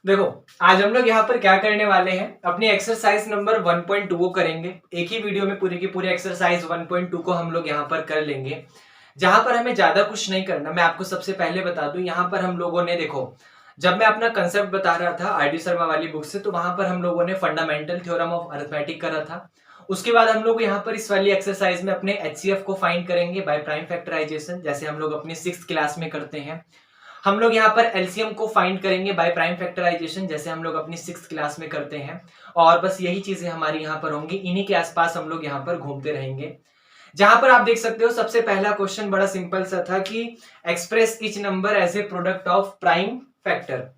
देखो, आज हम लोग यहाँ पर क्या करने वाले हैं, अपनी एक्सरसाइज नंबर 1.2 को करेंगे। एक ही वीडियो में पूरी की पूरी एक्सरसाइज 1.2 को हम लोग यहाँ पर कर लेंगे, जहां पर हमें ज्यादा कुछ नहीं करना। मैं आपको सबसे पहले बता दूं, यहाँ पर हम लोगों ने देखो, जब मैं अपना कंसेप्ट बता रहा था आर डी शर्मा वाली बुक से, तो वहां पर हम लोगों ने फंडामेंटल थ्योरम ऑफ अरिथमेटिक करा था। उसके बाद हम लोग यहाँ पर इस वाली एक्सरसाइज में अपने एचसीएफ को फाइंड करेंगे बाय प्राइम फैक्टराइजेशन, जैसे हम लोग अपनी 6th क्लास में करते हैं। हम लोग यहाँ पर एलसीएम को फाइंड करेंगे बाय प्राइम फैक्टराइजेशन, जैसे हम लोग अपनी 6th क्लास में करते हैं। और बस यही चीजें हमारी यहाँ पर होंगी, इन्हीं के आसपास हम लोग यहाँ पर घूमते रहेंगे। जहां पर आप देख सकते हो, सबसे पहला क्वेश्चन बड़ा सिंपल सा था कि express each number as a product of prime factor.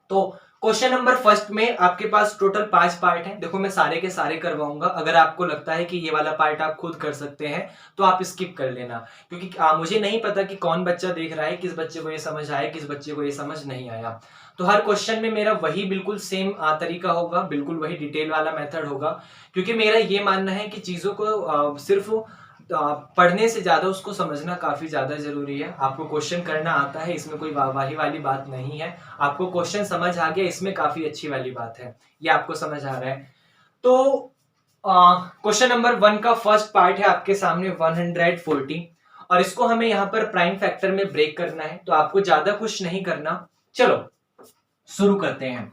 तो क्वेश्चन नंबर फर्स्ट में आपके पास टोटल 5 पार्ट हैं। देखो, मैं सारे के सारे करवाऊंगा। अगर आपको लगता है कि ये वाला पार्ट आप खुद कर सकते हैं तो आप स्किप कर लेना, क्योंकि मुझे नहीं पता कि कौन बच्चा देख रहा है, किस बच्चे को ये समझ आया, किस बच्चे को ये समझ नहीं आया। तो हर क्वेश्चन में मेरा वही बिल्कुल सेम तरीका होगा, बिल्कुल वही डिटेल वाला मेथड होगा, क्योंकि मेरा ये मानना है कि चीजों को सिर्फ पढ़ने से ज्यादा उसको समझना काफी ज्यादा जरूरी है। आपको क्वेश्चन करना आता है, इसमें कोई वाहवाही वाली बात नहीं है। आपको क्वेश्चन समझ आ गया, इसमें काफी अच्छी वाली बात है। ये आपको समझ आ रहा है। तो क्वेश्चन नंबर 1 का फर्स्ट पार्ट है आपके सामने 140, और इसको हमें यहाँ पर प्राइम फैक्टर में ब्रेक करना है। तो आपको ज्यादा कुछ नहीं करना, चलो शुरू करते हैं।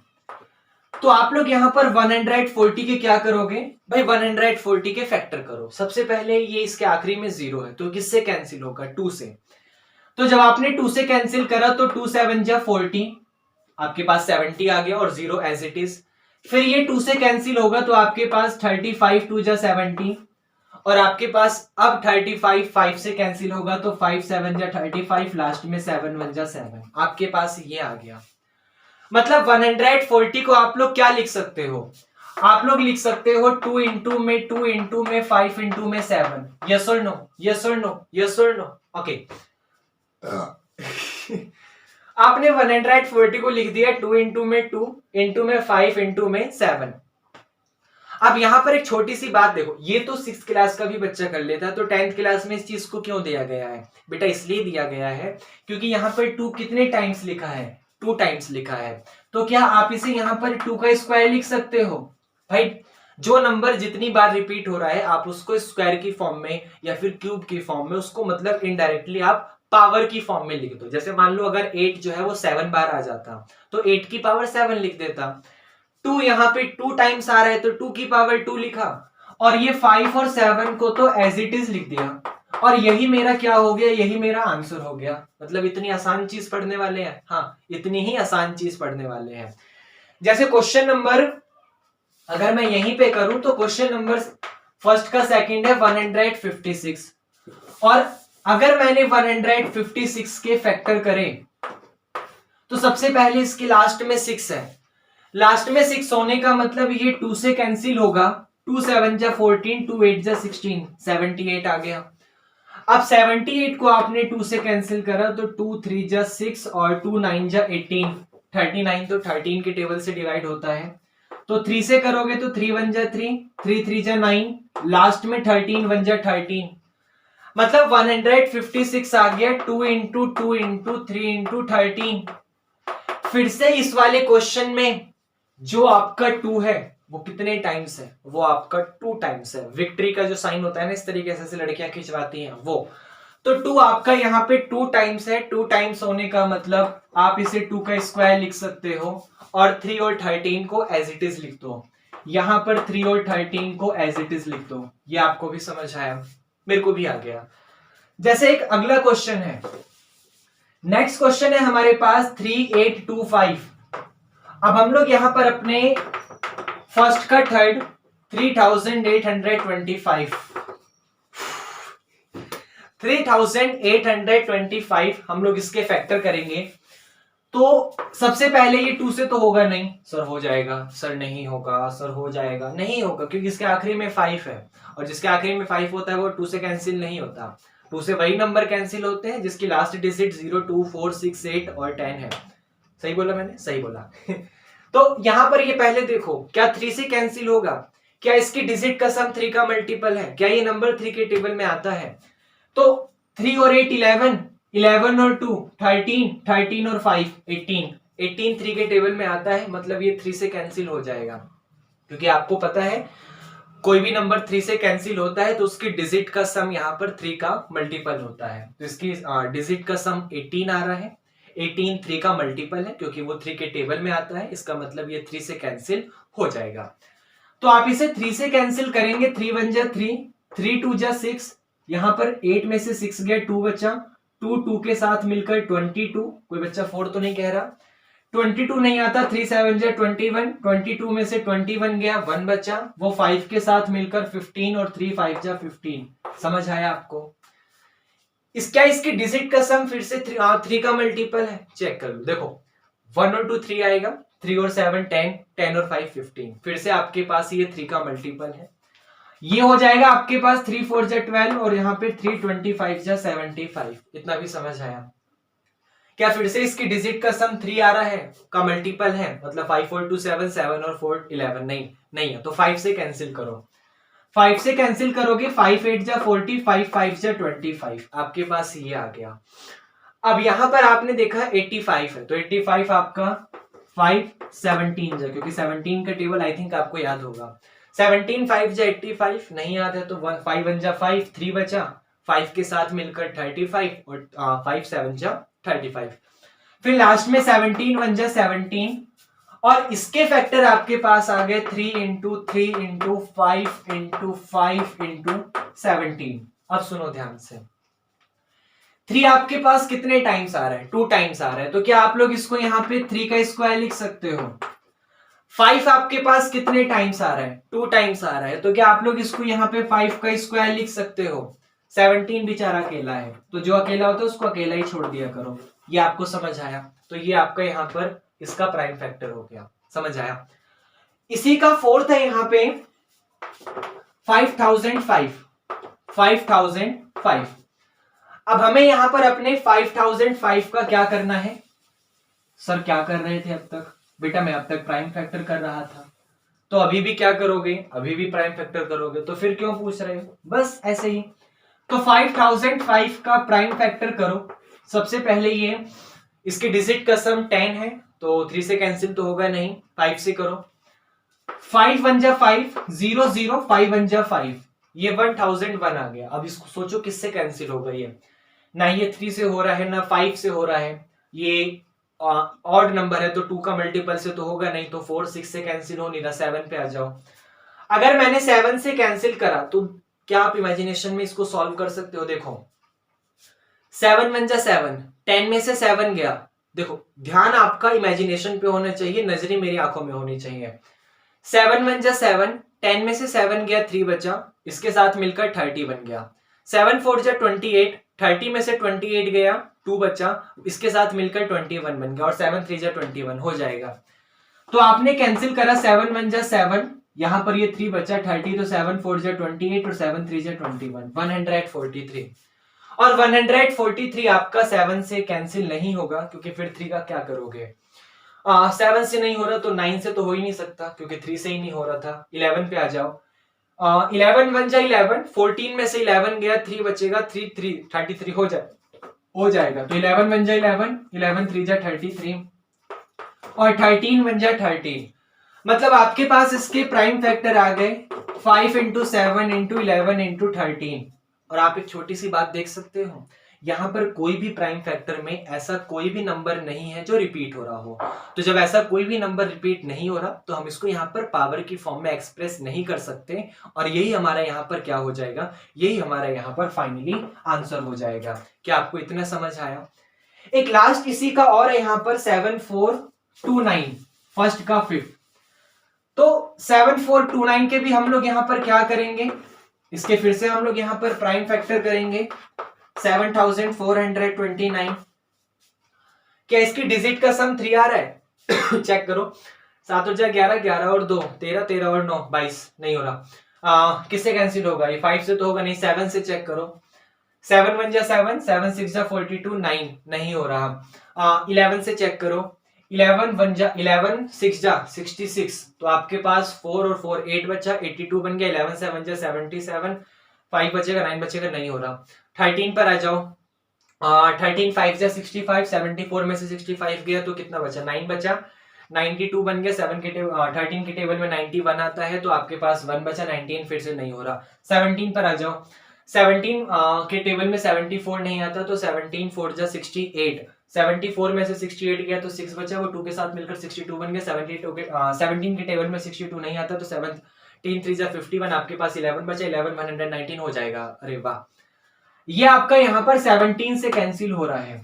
तो आप लोग यहाँ पर 140 के क्या करोगे भाई, 140 के फैक्टर करो। सबसे पहले ये इसके आखिरी में 0 है, तो किससे कैंसिल होगा, 2 से। तो जब आपने 2 से कैंसिल करा तो 2 7 जा 40, आपके पास 70 आ गया और 0 एज इट इज। फिर ये 2 से कैंसिल होगा तो आपके पास 35 2 जा 70, और आपके पास अब 35 5 से कैंसिल होगा तो 5 7 जा 35, लास्ट में 7 1 जा 7, आपके पास ये आ गया। मतलब 140 को आप लोग क्या लिख सकते हो, आप लोग लिख सकते हो 2 इंटू में 2 इंटू में 5 इंटू में 7। यस और नो, यस और नो, यस और नो। ओके, आपने 140 को लिख दिया 2 इंटू में 2 इंटू में 5 इंटू में 7। अब यहां पर एक छोटी सी बात देखो, ये तो 6th क्लास का भी बच्चा कर लेता है, तो 10th क्लास में इस चीज को क्यों दिया गया है बेटा, इसलिए दिया गया है क्योंकि यहाँ पर 2 कितने टाइम्स लिखा है, 2 टाइम्स लिखा है। तो क्या आप इसे यहाँ पर 2 का स्क्वायर लिख सकते हो भाई, जो नंबर जितनी बार रिपीट हो रहा है आप उसको स्क्वायर की फॉर्म में या फिर क्यूब की फॉर्म में, उसको मतलब इनडायरेक्टली आप पावर की फॉर्म में लिख दो। जैसे मान लो अगर 8 जो है वो 7 बार आ जाता तो 8 की पावर 7 लिख देता। 2 यहाँ पे 2 टाइम्स आ रहा है तो 2 की पावर 2 लिखा, और ये 5 और 7 को तो एज इट इज लिख दिया, और यही मेरा क्या हो गया, यही मेरा आंसर हो गया। मतलब इतनी आसान चीज पढ़ने वाले हैं, हाँ इतनी ही आसान चीज पढ़ने वाले हैं। जैसे क्वेश्चन नंबर अगर मैं यहीं पे करूं तो क्वेश्चन नंबर फर्स्ट का सेकंड है 156, और अगर मैंने 156 के फैक्टर करे तो सबसे पहले इसके लास्ट में 6 है, लास्ट में 6 होने का मतलब ये 2 से कैंसिल होगा, 2 7 जा 14, 2 8 जा 16, 78 आ गया। अब 78 को आपने 2 से कैंसिल करा तो 2 3 जा 6 और 2 9 जा 18, 39 तो 13 के टेबल से डिवाइड होता है। तो 3 से करोगे तो 3 1 जा 3, 3 3 जा 9, लास्ट में 13 1 जा 13। मतलब 156 आ गया 2 इंटू 2 इंटू 3 इंटू 13। फिर से इस वाले क्वेश्चन में जो आपका 2 है वो कितने टाइम्स है, वो आपका 2 टाइम्स है। विक्ट्री का जो साइन होता है ना, इस तरीके से लड़कियां खिंचवाती हैं वो, तो 2 आपका यहाँ पे 2 टाइम्स है। 2 टाइम्स होने का मतलब आप इसे 2 का स्क्वायर लिख सकते हो, और 3 और 13 को एज इट इज लिख दो। यहां पर 3 और 13 को एज इट इज लिख दो। ये आपको भी समझ आया, मेरे को भी आ गया। जैसे एक अगला क्वेश्चन है, नेक्स्ट क्वेश्चन है हमारे पास 3825। अब हम लोग यहां पर अपने फर्स्ट का थर्ड 3825, 3825 हम लोग इसके फैक्टर करेंगे। तो सबसे पहले ये 2 से तो होगा नहीं, सर हो जाएगा, सर नहीं होगा, सर हो जाएगा, नहीं होगा, क्योंकि इसके आखिरी में 5 है, और जिसके आखिरी में 5 होता है वो 2 से कैंसिल नहीं होता। 2 से वही नंबर कैंसिल होते हैं जिसकी लास्ट डिजिट 0 2 4 6 8 और 10 है। सही बोला मैंने, सही बोला। तो यहां पर ये पहले देखो, क्या 3 से कैंसिल होगा, क्या इसकी डिजिट का सम 3 का मल्टीपल है, क्या ये नंबर 3 के टेबल में आता है। तो 3 और 8 11, 11 और 2 13, 13 और 5 18, 18 3 के टेबल में आता है, मतलब ये 3 से कैंसिल हो जाएगा, क्योंकि आपको पता है कोई भी नंबर 3 से कैंसिल होता है तो उसकी डिजिट का सम यहाँ पर 3 का मल्टीपल होता है। तो इसकी डिजिट का सम 18 आ रहा है, 18 3 का मल्टीपल है क्योंकि वो 3 के टेबल में आता है, इसका मतलब ये 3 से कैंसिल हो जाएगा। तो आप इसे 3 से कैंसिल करेंगे, 3 1 जा 3, 3 2 जा 6, यहाँ पर 8 में से 6 गया, 2 बचा, 2 के साथ मिलकर 22, कोई बच्चा 4 तो नहीं कह रहा, 22 नहीं आता, 3 7 जा 21, 22 में से 21 गया, 1 बचा, वो 5 के साथ मिलकर 15 और 3 5 जा 15। समझ आया आपको? इसकी डिजिट का सम फिर से 3 का मल्टीपल है, चेक कर लो, देखो 1 और 2 3 आएगा, 3 और 7 10, 10 और 5 15, फिर से आपके पास ये 3 का मल्टीपल है, ये हो जाएगा आपके पास 3 4 जा 12 और यहाँ पे 3 25 जा 75। इतना भी समझ आया क्या? फिर से इसकी डिजिट का सम 3 आ रहा है, का मल्टीपल है, मतलब 5 4 2 7, 7 और 4 11, नहीं है, तो 5 से कैंसिल करो, 5 से कैंसिल करोगे, 5 8 जा 40, 5 5 जा 25, आपके पास ये आ गया। अब यहां पर आपने देखा 85 है, तो 85 आपका 5 17 जा, क्योंकि 17 का टेबल आई थिंक आपको याद होगा, 17 5 जा 85, नहीं याद है तो 5 1 जा 5, 3 बचा, 5 के साथ मिलकर 35 और 5 7 जा 35, फिर लास्ट में 17 1 जा 17 और इसके फैक्टर आपके पास आ गए 3 इंटू 3 इंटू 5 इंटू 5 इंटू 17। अब सुनो ध्यान से, 3 आपके पास कितने टाइम्स आ रहा है? 2 टाइम्स आ रहा है, तो क्या आप लोग इसको यहाँ पे 3 का स्क्वायर लिख सकते हो? 5 आपके पास कितने टाइम्स आ रहा है? 2 टाइम्स आ रहा है, तो क्या आप लोग इसको यहाँ पे 5 का स्क्वायर लिख सकते हो? 17 बेचारा अकेला है, तो जो अकेला होता है उसको अकेला ही छोड़ दिया करो। ये आपको समझ आया? तो ये आपका यहाँ पर इसका प्राइम फैक्टर हो गया, समझ आया? इसी का फोर्थ है यहाँ पे 5005। अब हमें यहां पर अपने 5005 का क्या करना है? सर क्या कर रहे थे अब तक? बेटा मैं अब तक प्राइम फैक्टर कर रहा था, तो अभी भी क्या करोगे? अभी भी प्राइम फैक्टर करोगे, तो फिर क्यों पूछ रहे हो? बस ऐसे ही। तो 5005 का प्राइम फैक्टर करो। सबसे पहले ये इसके डिजिट का सम 10 है, तो 3 से कैंसिल तो होगा नहीं, 5 से करो। 5 1 जा 5, 0 0, 5 1 जा 5, ये 1001 आ गया। अब इसको सोचो किससे कैंसिल होगा ये? ना ये 3 से हो रहा है ना 5 से हो रहा है, ये ऑड नंबर है तो 2 का मल्टीपल से तो होगा नहीं, तो 4 6 से कैंसिल हो नहीं रहा, 7 पे आ जाओ। अगर मैंने 7 से कैंसिल करा तो क्या आप इमेजिनेशन में इसको सॉल्व कर सकते हो? देखो 7 1 जा 7, 10 में से 7 गया, देखो ध्यान आपका इमेजिनेशन पे होना चाहिए, नजरी मेरी आंखों में होनी चाहिए। 7 1 जा 7, 10 में से 7 गया, 3 बचा, इसके साथ मिलकर 30 बन गया। 7 4 जा 28, 30 में से 28 गया, 2 बचा, इसके साथ मिलकर 21 बन गया, और 7 3 जा 21 हो जाएगा। तो आपने कैंसिल करा 7 1 जा 7, यहां पर ये 3 बचा, 30, तो 7 4 जा 28 और 7 3 जा 21, 143। और 143 आपका 7 से कैंसिल नहीं होगा, क्योंकि फिर 3 का क्या करोगे? 7 से नहीं हो रहा तो 9 से तो हो ही नहीं सकता, क्योंकि 3 से ही नहीं हो रहा था। 11 पे आ जाओ। 11 1 जा 11, 14 में से 11 गया, 3 बचेगा, 3 3 33 हो जाएगा। तो 11 1 जा 11, 11 3 जा 33 और 13 1 जा 13। मतलब आपके पास इसके प्राइम फैक्टर आ गए 5 इंटू 7 इंटू 11 इंटू 13। और आप एक छोटी सी बात देख सकते हो, यहाँ पर कोई भी प्राइम फैक्टर में ऐसा कोई भी नंबर नहीं है जो रिपीट हो रहा हो। तो जब ऐसा कोई भी नंबर रिपीट नहीं हो रहा तो हम इसको यहाँ पर पावर की फॉर्म में एक्सप्रेस नहीं कर सकते, और यही हमारा यहाँ पर क्या हो जाएगा? यही हमारा यहाँ पर फाइनली आंसर हो जाएगा। क्या आपको इतना समझ आया? एक लास्ट इसी का और है यहाँ पर 7429, फर्स्ट का फिफ्थ। तो 7429 के भी हम लोग यहाँ पर क्या करेंगे? इसके फिर से हम लोग यहाँ पर प्राइम फैक्टर करेंगे 7429। क्या इसकी डिजिट का सम 3 आ रहा है? चेक करो, 7 और 11, 11 और 2 13, 13 और 9 22, नहीं हो रहा। किससे कैंसिल होगा? ये 5 से तो होगा नहीं, 7 से चेक करो। 7 1 जा 7, 7 6 जा 42, 9 नहीं हो रहा। 11 से चेक करो, 11 1 जा 11, 6 जा 66, तो आपके पास 4 और 4 8 बचा, 82 बन गया। 11 7 जा 77, 5 बचेगा, 9 बचेगा, नहीं हो रहा। 13 पर आ जाओ, 13 5 जा 65, 74 में से 65 गया तो कितना बचा, 9 बचा, 92 बन गया। 13 के टेबल में 91 आता है तो आपके पास 1 बचा, 19 फिर से नहीं हो रहा। 17 पर आ जाओ। 17 के टेबल में 74 नहीं आता तो 17 4 जा 68, 74 में से 68 गया तो 6 बचा, वो 2 के साथ मिलकर 62 बन गया। 17 के टेबल में 62 नहीं आता तो 17 3 जा 51, आपके पास 11 बचा, 11 119 हो जाएगा। अरे वाह, ये आपका यहाँ पर 17 से कैंसिल हो रहा है।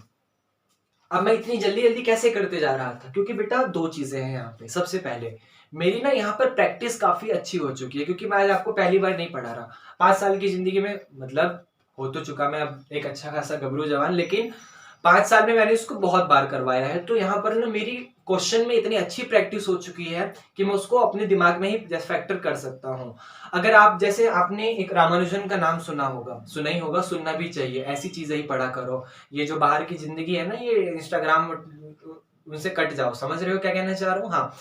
अब मैं इतनी जल्दी जल्दी कैसे करते जा रहा था, क्योंकि बेटा दो चीजें हैं यहाँ पे। सबसे पहले मेरी ना यहाँ पर प्रैक्टिस काफी अच्छी हो चुकी है, क्योंकि मैं आज आपको पहली बार नहीं पढ़ा रहा। 5 साल की जिंदगी में मतलब हो तो चुका मैं अब एक अच्छा खासा गबरू जवान, लेकिन 5 साल में मैंने इसको बहुत बार करवाया है। तो यहाँ पर ना मेरी क्वेश्चन में इतनी अच्छी प्रैक्टिस हो चुकी है कि मैं उसको अपने दिमाग में ही फैक्टर कर सकता हूँ। अगर आप जैसे आपने एक रामानुजन का नाम सुना होगा, सुना ही होगा, सुनना भी चाहिए, ऐसी चीजें ही पढ़ा करो। ये जो बाहर की जिंदगी है ना, ये इंस्टाग्राम उनसे कट जाओ, समझ रहे हो क्या कहना चाह रहा हूँ? हाँ,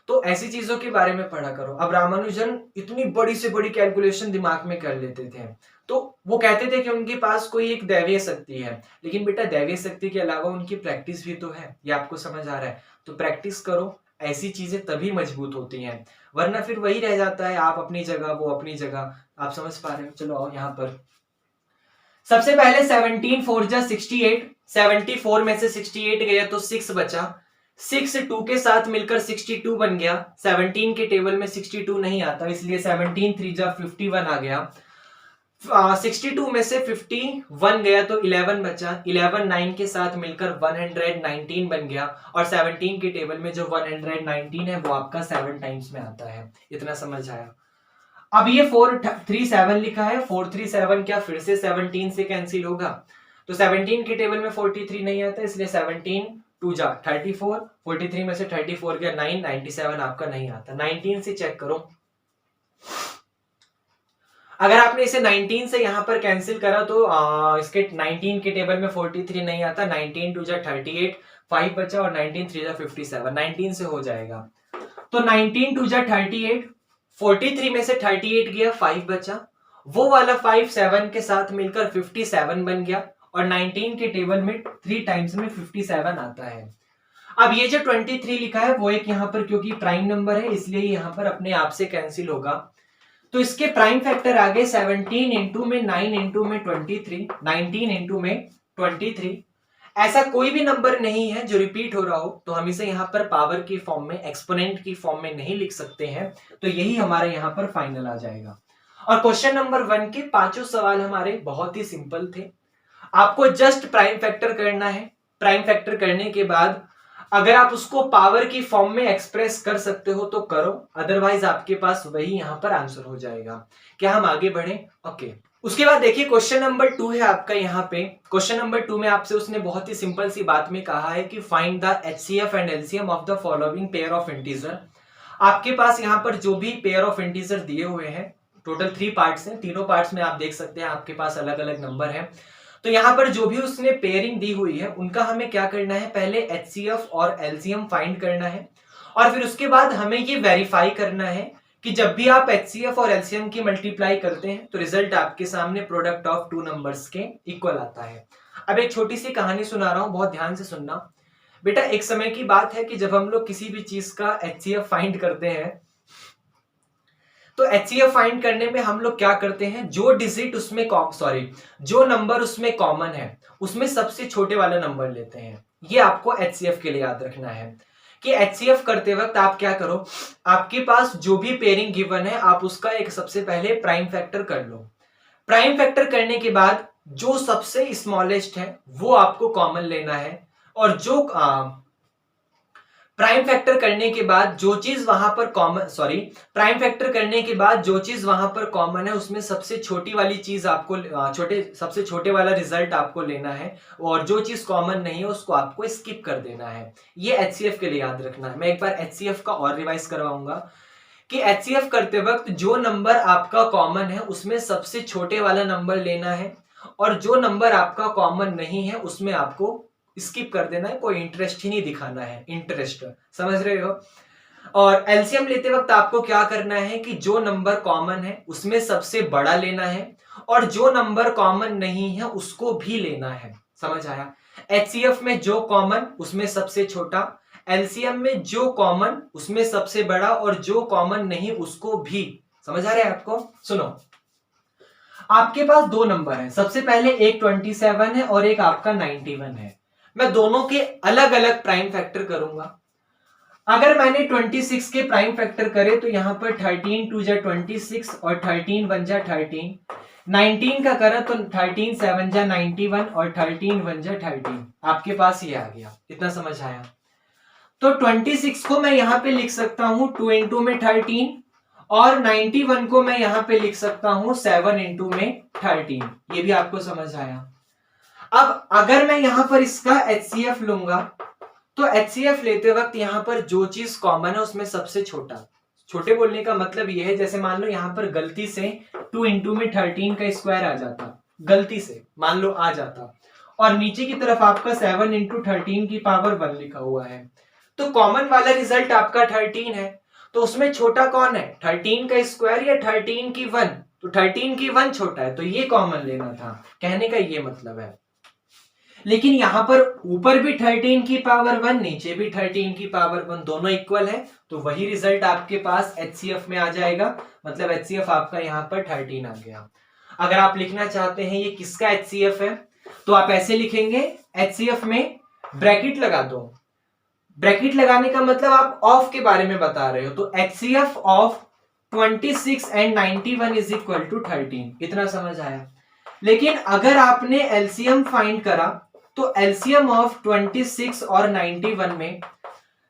तो ऐसी चीजों के बारे में पढ़ा करो। अब रामानुजन इतनी बड़ी से बड़ी कैलकुलेशन दिमाग में कर लेते थे, तो वो कहते थे कि उनके पास कोई एक दैवीय शक्ति है, लेकिन बेटा दैवीय शक्ति के अलावा उनकी प्रैक्टिस भी तो है, ये आपको समझ आ रहा है? तो प्रैक्टिस करो, ऐसी चीजें तभी मजबूत होती हैं, वरना फिर वही रह जाता है, आप अपनी जगह वो अपनी जगह। आप समझ पा रहे हो? चलो आओ यहाँ पर। सबसे पहले 17 4 जा 68, 74 में से 68 गया तो 6 बचा, 6 2 के साथ मिलकर 62 बन गया। 17 के टेबल में 62 नहीं आता, इसलिए 17 3 जा 51 आ गया। 62 में से 51 गया तो 11 बचा, 11 9 के साथ मिलकर 119 बन गया। और 17 के टेबल में जो 119 है वो आपका 7 टाइम्स में आता है। इतना समझ आया? अब ये 437 लिखा है, 437 क्या फिर से 17 से कैंसिल होगा? तो 17 के टेबल में 43 नहीं आता, इसलिए 17 2 जा 34, 43 में से 34 गया 9, 97 आपका नहीं आता। 19 से चेक करो, अगर आपने इसे 19 से यहां पर कैंसिल करा तो इसके 19 के टेबल में 43 नहीं आता, 19 2 जा 38, 5 बचा, और 19 3 जा 57, 19 से हो जाएगा। तो 19 2 जा 38, 43 में से 38 गया, 5 बचा, वो वाला 5 7 के साथ मिलकर 57 बन गया, और 19 के टेबल में 3 टाइम्स में 57 आता है। अब ये जो 23 लिखा है वो एक यहाँ पर क्योंकि प्राइम नंबर है इसलिए यहाँ पर अपने आप से कैंसिल होगा, तो इसके प्राइम फैक्टर आ गए 17 इंटू में 9 इंटू में 23, 19 इंटू में 23। ऐसा कोई भी नंबर नहीं है जो रिपीट हो रहा हो, तो हम इसे यहाँ पर पावर की फॉर्म में, एक्सपोनेंट की फॉर्म में नहीं लिख सकते हैं, तो यही हमारे यहाँ पर फाइनल आ जाएगा। और क्वेश्चन नंबर 1 के पांचों सवाल हमारे बहुत ही सिंपल थे। आपको जस्ट प्राइम फैक्टर करना है, प्राइम फैक्टर करने के बाद अगर आप उसको पावर की फॉर्म में एक्सप्रेस कर सकते हो तो करो, अदरवाइज आपके पास वही यहां पर आंसर हो जाएगा। क्या हम आगे बढ़े? ओके। उसके बाद देखिए क्वेश्चन नंबर 2 है आपका यहाँ पे। क्वेश्चन नंबर 2 में आपसे उसने बहुत ही सिंपल सी बात में कहा है कि find the HCF and LCM of the following pair of integer. आपके पास यहाँ पर जो भी पेयर ऑफ इंटीजर दिए हुए हैं, टोटल 3 पार्ट्स हैं, तीनों पार्ट्स में आप देख सकते हैं आपके पास अलग अलग नंबर है। तो यहां पर जो भी उसने पेयरिंग दी हुई है उनका हमें क्या करना है, पहले HCF और LCM फाइंड करना है, और फिर उसके बाद हमें ये वेरीफाई करना है कि जब भी आप HCF और LCM की मल्टीप्लाई करते हैं तो रिजल्ट आपके सामने प्रोडक्ट ऑफ 2 नंबर्स के इक्वल आता है। अब एक छोटी सी कहानी सुना रहा हूं, बहुत ध्यान से सुनना बेटा। एक समय की बात है कि जब हम लोग किसी भी चीज का HCF फाइंड करते हैं तो HCF फाइंड करने में हम लोग क्या करते हैं, जो डिजिट उसमें जो नंबर उसमें कॉमन है उसमें सबसे छोटे वाला नंबर लेते हैं। ये आपको HCF के लिए याद रखना है कि HCF करते वक्त आप क्या करो, आपके पास जो भी पेयरिंग गिवन है आप उसका एक सबसे पहले प्राइम फैक्टर कर लो। प्राइम फैक्टर करने के बाद जो सबसे स्मॉलेस्ट है वो आपको कॉमन लेना है, और जो प्राइम फैक्टर करने के बाद जो चीज वहां पर प्राइम फैक्टर करने के बाद जो चीज वहां पर कॉमन है उसमें सबसे छोटी वाली चीज आपको सबसे छोटे वाला रिजल्ट आपको लेना है, और जो चीज कॉमन नहीं है उसको आपको स्किप कर देना है। ये HCF के लिए याद रखना है। मैं एक बार HCF का और रिवाइज करवाऊंगा कि HCF करते वक्त जो नंबर आपका कॉमन है उसमें सबसे छोटे वाला नंबर लेना है, और जो नंबर आपका कॉमन नहीं है उसमें आपको स्किप कर देना है, कोई इंटरेस्ट ही नहीं दिखाना है, इंटरेस्ट, समझ रहे हो। और LCM लेते वक्त आपको क्या करना है कि जो नंबर कॉमन है उसमें सबसे बड़ा लेना है, और जो नंबर कॉमन नहीं है उसको भी लेना है। समझ आया? HCF में जो कॉमन उसमें सबसे छोटा, LCM में जो कॉमन उसमें सबसे बड़ा, और जो कॉमन नहीं उसको भी। समझ आ रहा है आपको? सुनो, आपके पास दो नंबर है, सबसे पहले एक 27 है और एक आपका 91 है। मैं दोनों के अलग अलग प्राइम फैक्टर करूंगा। अगर मैंने 26 के प्राइम फैक्टर करे तो यहां पर 13 2 जा 26 और 13 1 जा 13, 19 का करा तो 13 7 जा 91 और 13 1 जा 13। आपके पास ये आ गया, इतना समझ आया? तो 26 को मैं यहां पे लिख सकता हूं 2 इंटू में 13, और 91 को मैं यहां पे लिख सकता हूं 7 इंटू में 13। ये भी आपको समझ आया? अब अगर मैं यहां पर इसका HCF लूंगा तो HCF लेते वक्त यहां पर जो चीज कॉमन है उसमें सबसे छोटा, छोटे बोलने का मतलब यह है, जैसे मान लो यहां पर गलती से 2 इंटू में 13 का स्क्वायर आ जाता, गलती से मान लो आ जाता, और नीचे की तरफ आपका 7 इंटू 13 की पावर 1 लिखा हुआ है, तो कॉमन वाला रिजल्ट आपका 13 है। तो उसमें छोटा कौन है, 13 का स्क्वायर या 13 की 1? तो 13 की 1 छोटा है, तो ये कॉमन लेना था, कहने का ये मतलब है। लेकिन यहां पर ऊपर भी 13 की पावर 1, नीचे भी 13 की पावर 1, दोनों इक्वल है, तो वही रिजल्ट आपके पास HCF में आ जाएगा। मतलब HCF आपका यहां पर 13 आ गया। अगर आप लिखना चाहते हैं ये किसका HCF है, तो आप ऐसे लिखेंगे, HCF में ब्रैकेट लगा दो। ब्रैकेट लगाने का मतलब आप ऑफ के बारे में बता रहे हो, तो HCF of 26 and 91 is equal to 13। इतना समझ आया? लेकिन अगर आपने LCM फाइंड करा तो LCM ऑफ 26 और 91 में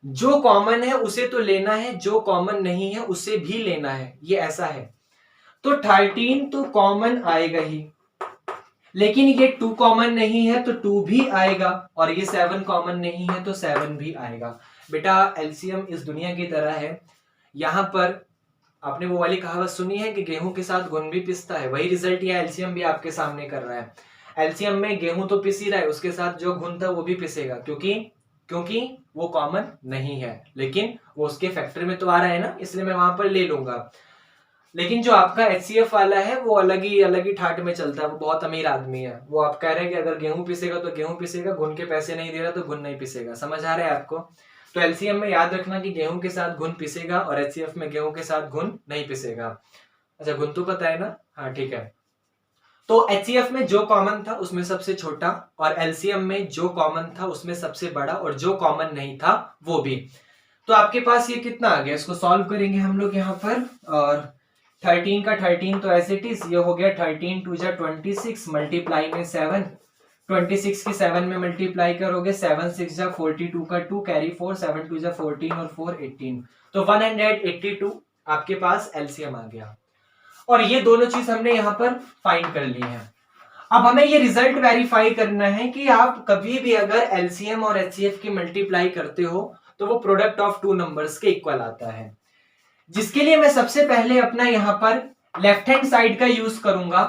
जो कॉमन है उसे तो लेना है, जो कॉमन नहीं है उसे भी लेना है, ये ऐसा है। तो 13 तो कॉमन आएगा ही, लेकिन ये 2 कॉमन नहीं है तो 2 भी आएगा, और ये 7 कॉमन नहीं है तो 7 भी आएगा। बेटा LCM इस दुनिया की तरह है, यहां पर आपने वो वाली कहावत सुनी है कि गेहूं के साथ घुन भी पिसता है, वही रिजल्ट ये LCM भी आपके सामने कर रहा है। LCM में गेहूं तो पिस ही रहा है, उसके साथ जो घुन था वो भी पिसेगा, क्योंकि वो कॉमन नहीं है, लेकिन वो उसके फैक्टर में तो आ रहा है ना, इसलिए मैं वहां पर ले लूंगा। लेकिन जो आपका HCF वाला है वो अलग ही ठाट में चलता है, वो बहुत अमीर आदमी है, वो आप कह रहे हैं कि अगर गेहूं पिसेगा तो गेहूं पिसेगा, घुन के पैसे नहीं दे रहा तो घुन नहीं पिसेगा। समझ आ रहा है आपको? तो LCM में याद रखना कि गेहूं के साथ घुन पिसेगा, और HCF में गेहूं के साथ घुन नहीं पिसेगा। अच्छा, घुन तो पता है ना? हाँ ठीक है। तो HCF में जो कॉमन था उसमें सबसे छोटा, और LCM में जो कॉमन था उसमें सबसे बड़ा, और जो कॉमन नहीं था वो भी। तो आपके पास ये कितना आ गया, इसको सॉल्व करेंगे हम लोग यहाँ पर, और 13 का 13 तो एज इट इज, ये हो गया 13 2 जा 26 मल्टीप्लाई में 7, 26 की 7 में मल्टीप्लाई करोगे, 7 6 जा 42 का 2 कैरी 4, 7 2 जा 14 और 4 18, तो 182 आपके पास LCM आ गया। और ये दोनों चीज हमने यहाँ पर फाइंड कर ली है। अब हमें ये रिजल्ट वेरीफाई करना है कि आप कभी भी अगर LCM और HCF की मल्टीप्लाई करते हो तो वो प्रोडक्ट ऑफ 2 नंबर्स के इक्वल आता है, जिसके लिए मैं सबसे पहले अपना यहाँ पर लेफ्ट हैंड साइड का यूज करूंगा,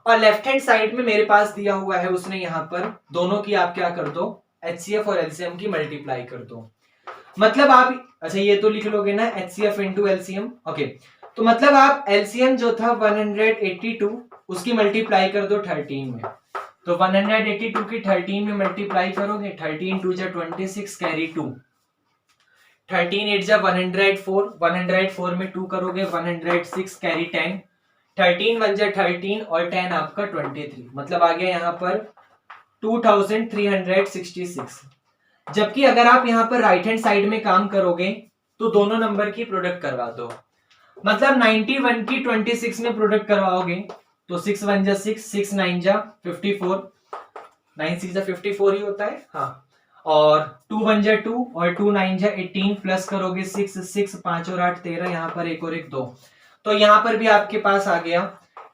और लेफ्ट हैंड साइड में मेरे पास दिया हुआ है उसने यहाँ पर दोनों की आप क्या कर दो, HCF और LCM की मल्टीप्लाई कर दो। मतलब आप, अच्छा ये तो लिख लोगे ना HCF इंटू LCM, ओके, तो मतलब आप LCM जो था 182 उसकी मल्टीप्लाई कर दो 13 में, तो 182 की 13 में मल्टीप्लाई करोगे, 13 2 जा 26 कैरी 2, 13 8 जा 104, 104 में 2 करोगे 106 कैरी 10, 13 1 जा 13 और 10 आपका 23, मतलब आ गया यहाँ पर 2366। जबकि अगर आप यहाँ पर राइट हैंड साइड में काम करोगे तो दोनों नंबर की प्रोडक्ट करवा दो, मतलब 91 की 26 में प्रोडक्ट करवाओगे तो 6 1 जा 6, 6 9 जा 54, 9 6 जा 54 ही होता है, हाँ, और 2 1 जा 2 और 2 9 जा 18, प्लस करोगे 6 6 5 और 8 13, यहाँ पर एक और एक 2, तो यहाँ पर भी आपके पास आ गया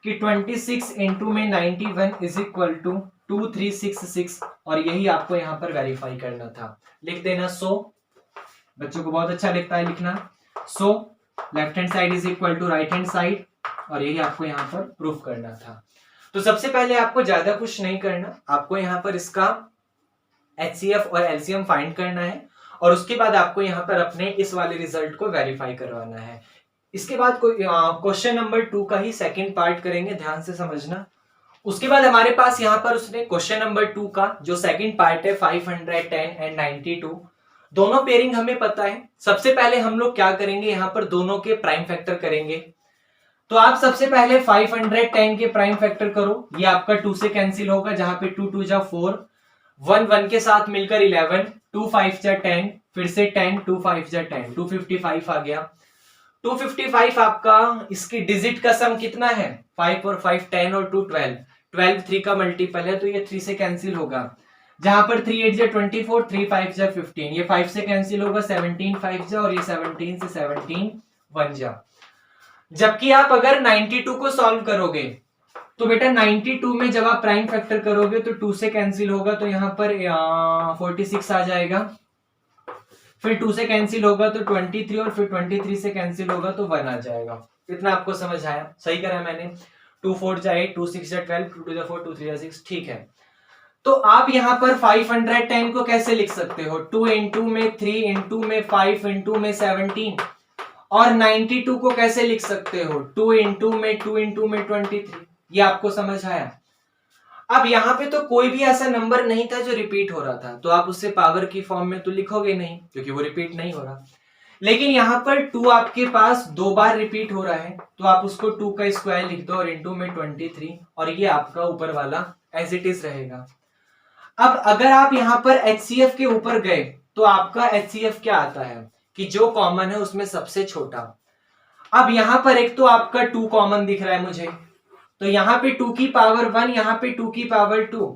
कि 26 इंटू में 91 इज इक्वल टू 2366, और यही आपको यहाँ पर वेरीफाई करना था। लिख देना 100, बच्चों को बहुत अच्छा लगता है लिखना, 100 left hand side is equal to right hand side, और यही आपको यहाँ पर प्रूफ करना था। तो सबसे पहले आपको ज्यादा कुछ नहीं करना, आपको यहाँ पर इसका HCF और LCM फाइंड करना है, और उसके बाद आपको यहाँ पर अपने इस वाले रिजल्ट को वेरीफाई करवाना है। इसके बाद कोई क्वेश्चन नंबर 2 का ही सेकंड पार्ट करेंगे, ध्यान से समझना। उसके बाद हमारे पास यहाँ पर उसने क्वेश्चन नंबर 2 का जो सेकंड पार्ट है 510 एंड 92, दोनों पेयरिंग हमें पता है। सबसे पहले हम लोग क्या करेंगे, यहाँ पर दोनों के प्राइम फैक्टर करेंगे। तो आप सबसे पहले 510 के प्राइम फैक्टर करो, ये आपका 2 से कैंसिल होगा, जहां पे 2 2 जा 4, 1 1 के साथ मिलकर 11, 2 5 जा 10, फिर से 10, 2 5 जा 10, 255 आ गया। 255 आपका इसकी डिजिट का सम कितना है, 5 और 5 10 और 2 12, 12 3 का मल्टीपल है, तो ये 3 से कैंसिल होगा। जहां पर 3 8 जा 24, 3 5 जा 15, ये 5 से कैंसिल होगा, 17 5 जा, और ये 17 से 17 1 जा। जबकि आप अगर 92 को सॉल्व करोगे तो बेटा 92 में जब आप प्राइम फैक्टर करोगे तो 2 से कैंसिल होगा, तो यहां पर 46 आ जाएगा, फिर 2 से कैंसिल होगा तो 23, और फिर 23 से कैंसिल होगा तो 1 आ जाएगा। इतना आपको समझ आया, सही करा मैंने। 2 4 जा 8, 2 6 जा 12, 2 2 जा 4, 2 3 जा 6, ठीक है। तो आप यहां पर 510 को कैसे लिख सकते हो, 2 इंटू में 3 इंटू में 5 इंटू में 17, और 92 को कैसे लिख सकते हो, 2 इंटू में 2 इंटू में 23। ये आपको समझ आया। अब यहाँ पे तो कोई भी ऐसा नंबर नहीं था जो रिपीट हो रहा था, तो आप उससे पावर की फॉर्म में तो लिखोगे नहीं क्योंकि वो रिपीट नहीं हो रहा। लेकिन यहाँ पर 2 आपके पास 2 बार रिपीट हो रहा है, तो आप उसको 2 का स्क्वायर लिख दो और इंटू में 23, और ये आपका ऊपर वाला एज इट इज रहेगा। अब अगर आप यहाँ पर HCF के ऊपर गए तो आपका HCF क्या आता है कि जो कॉमन है उसमें सबसे छोटा। अब यहां पर एक तो आपका 2 कॉमन दिख रहा है मुझे, तो यहां पे 2 की पावर 1, यहां पे 2 की पावर 2,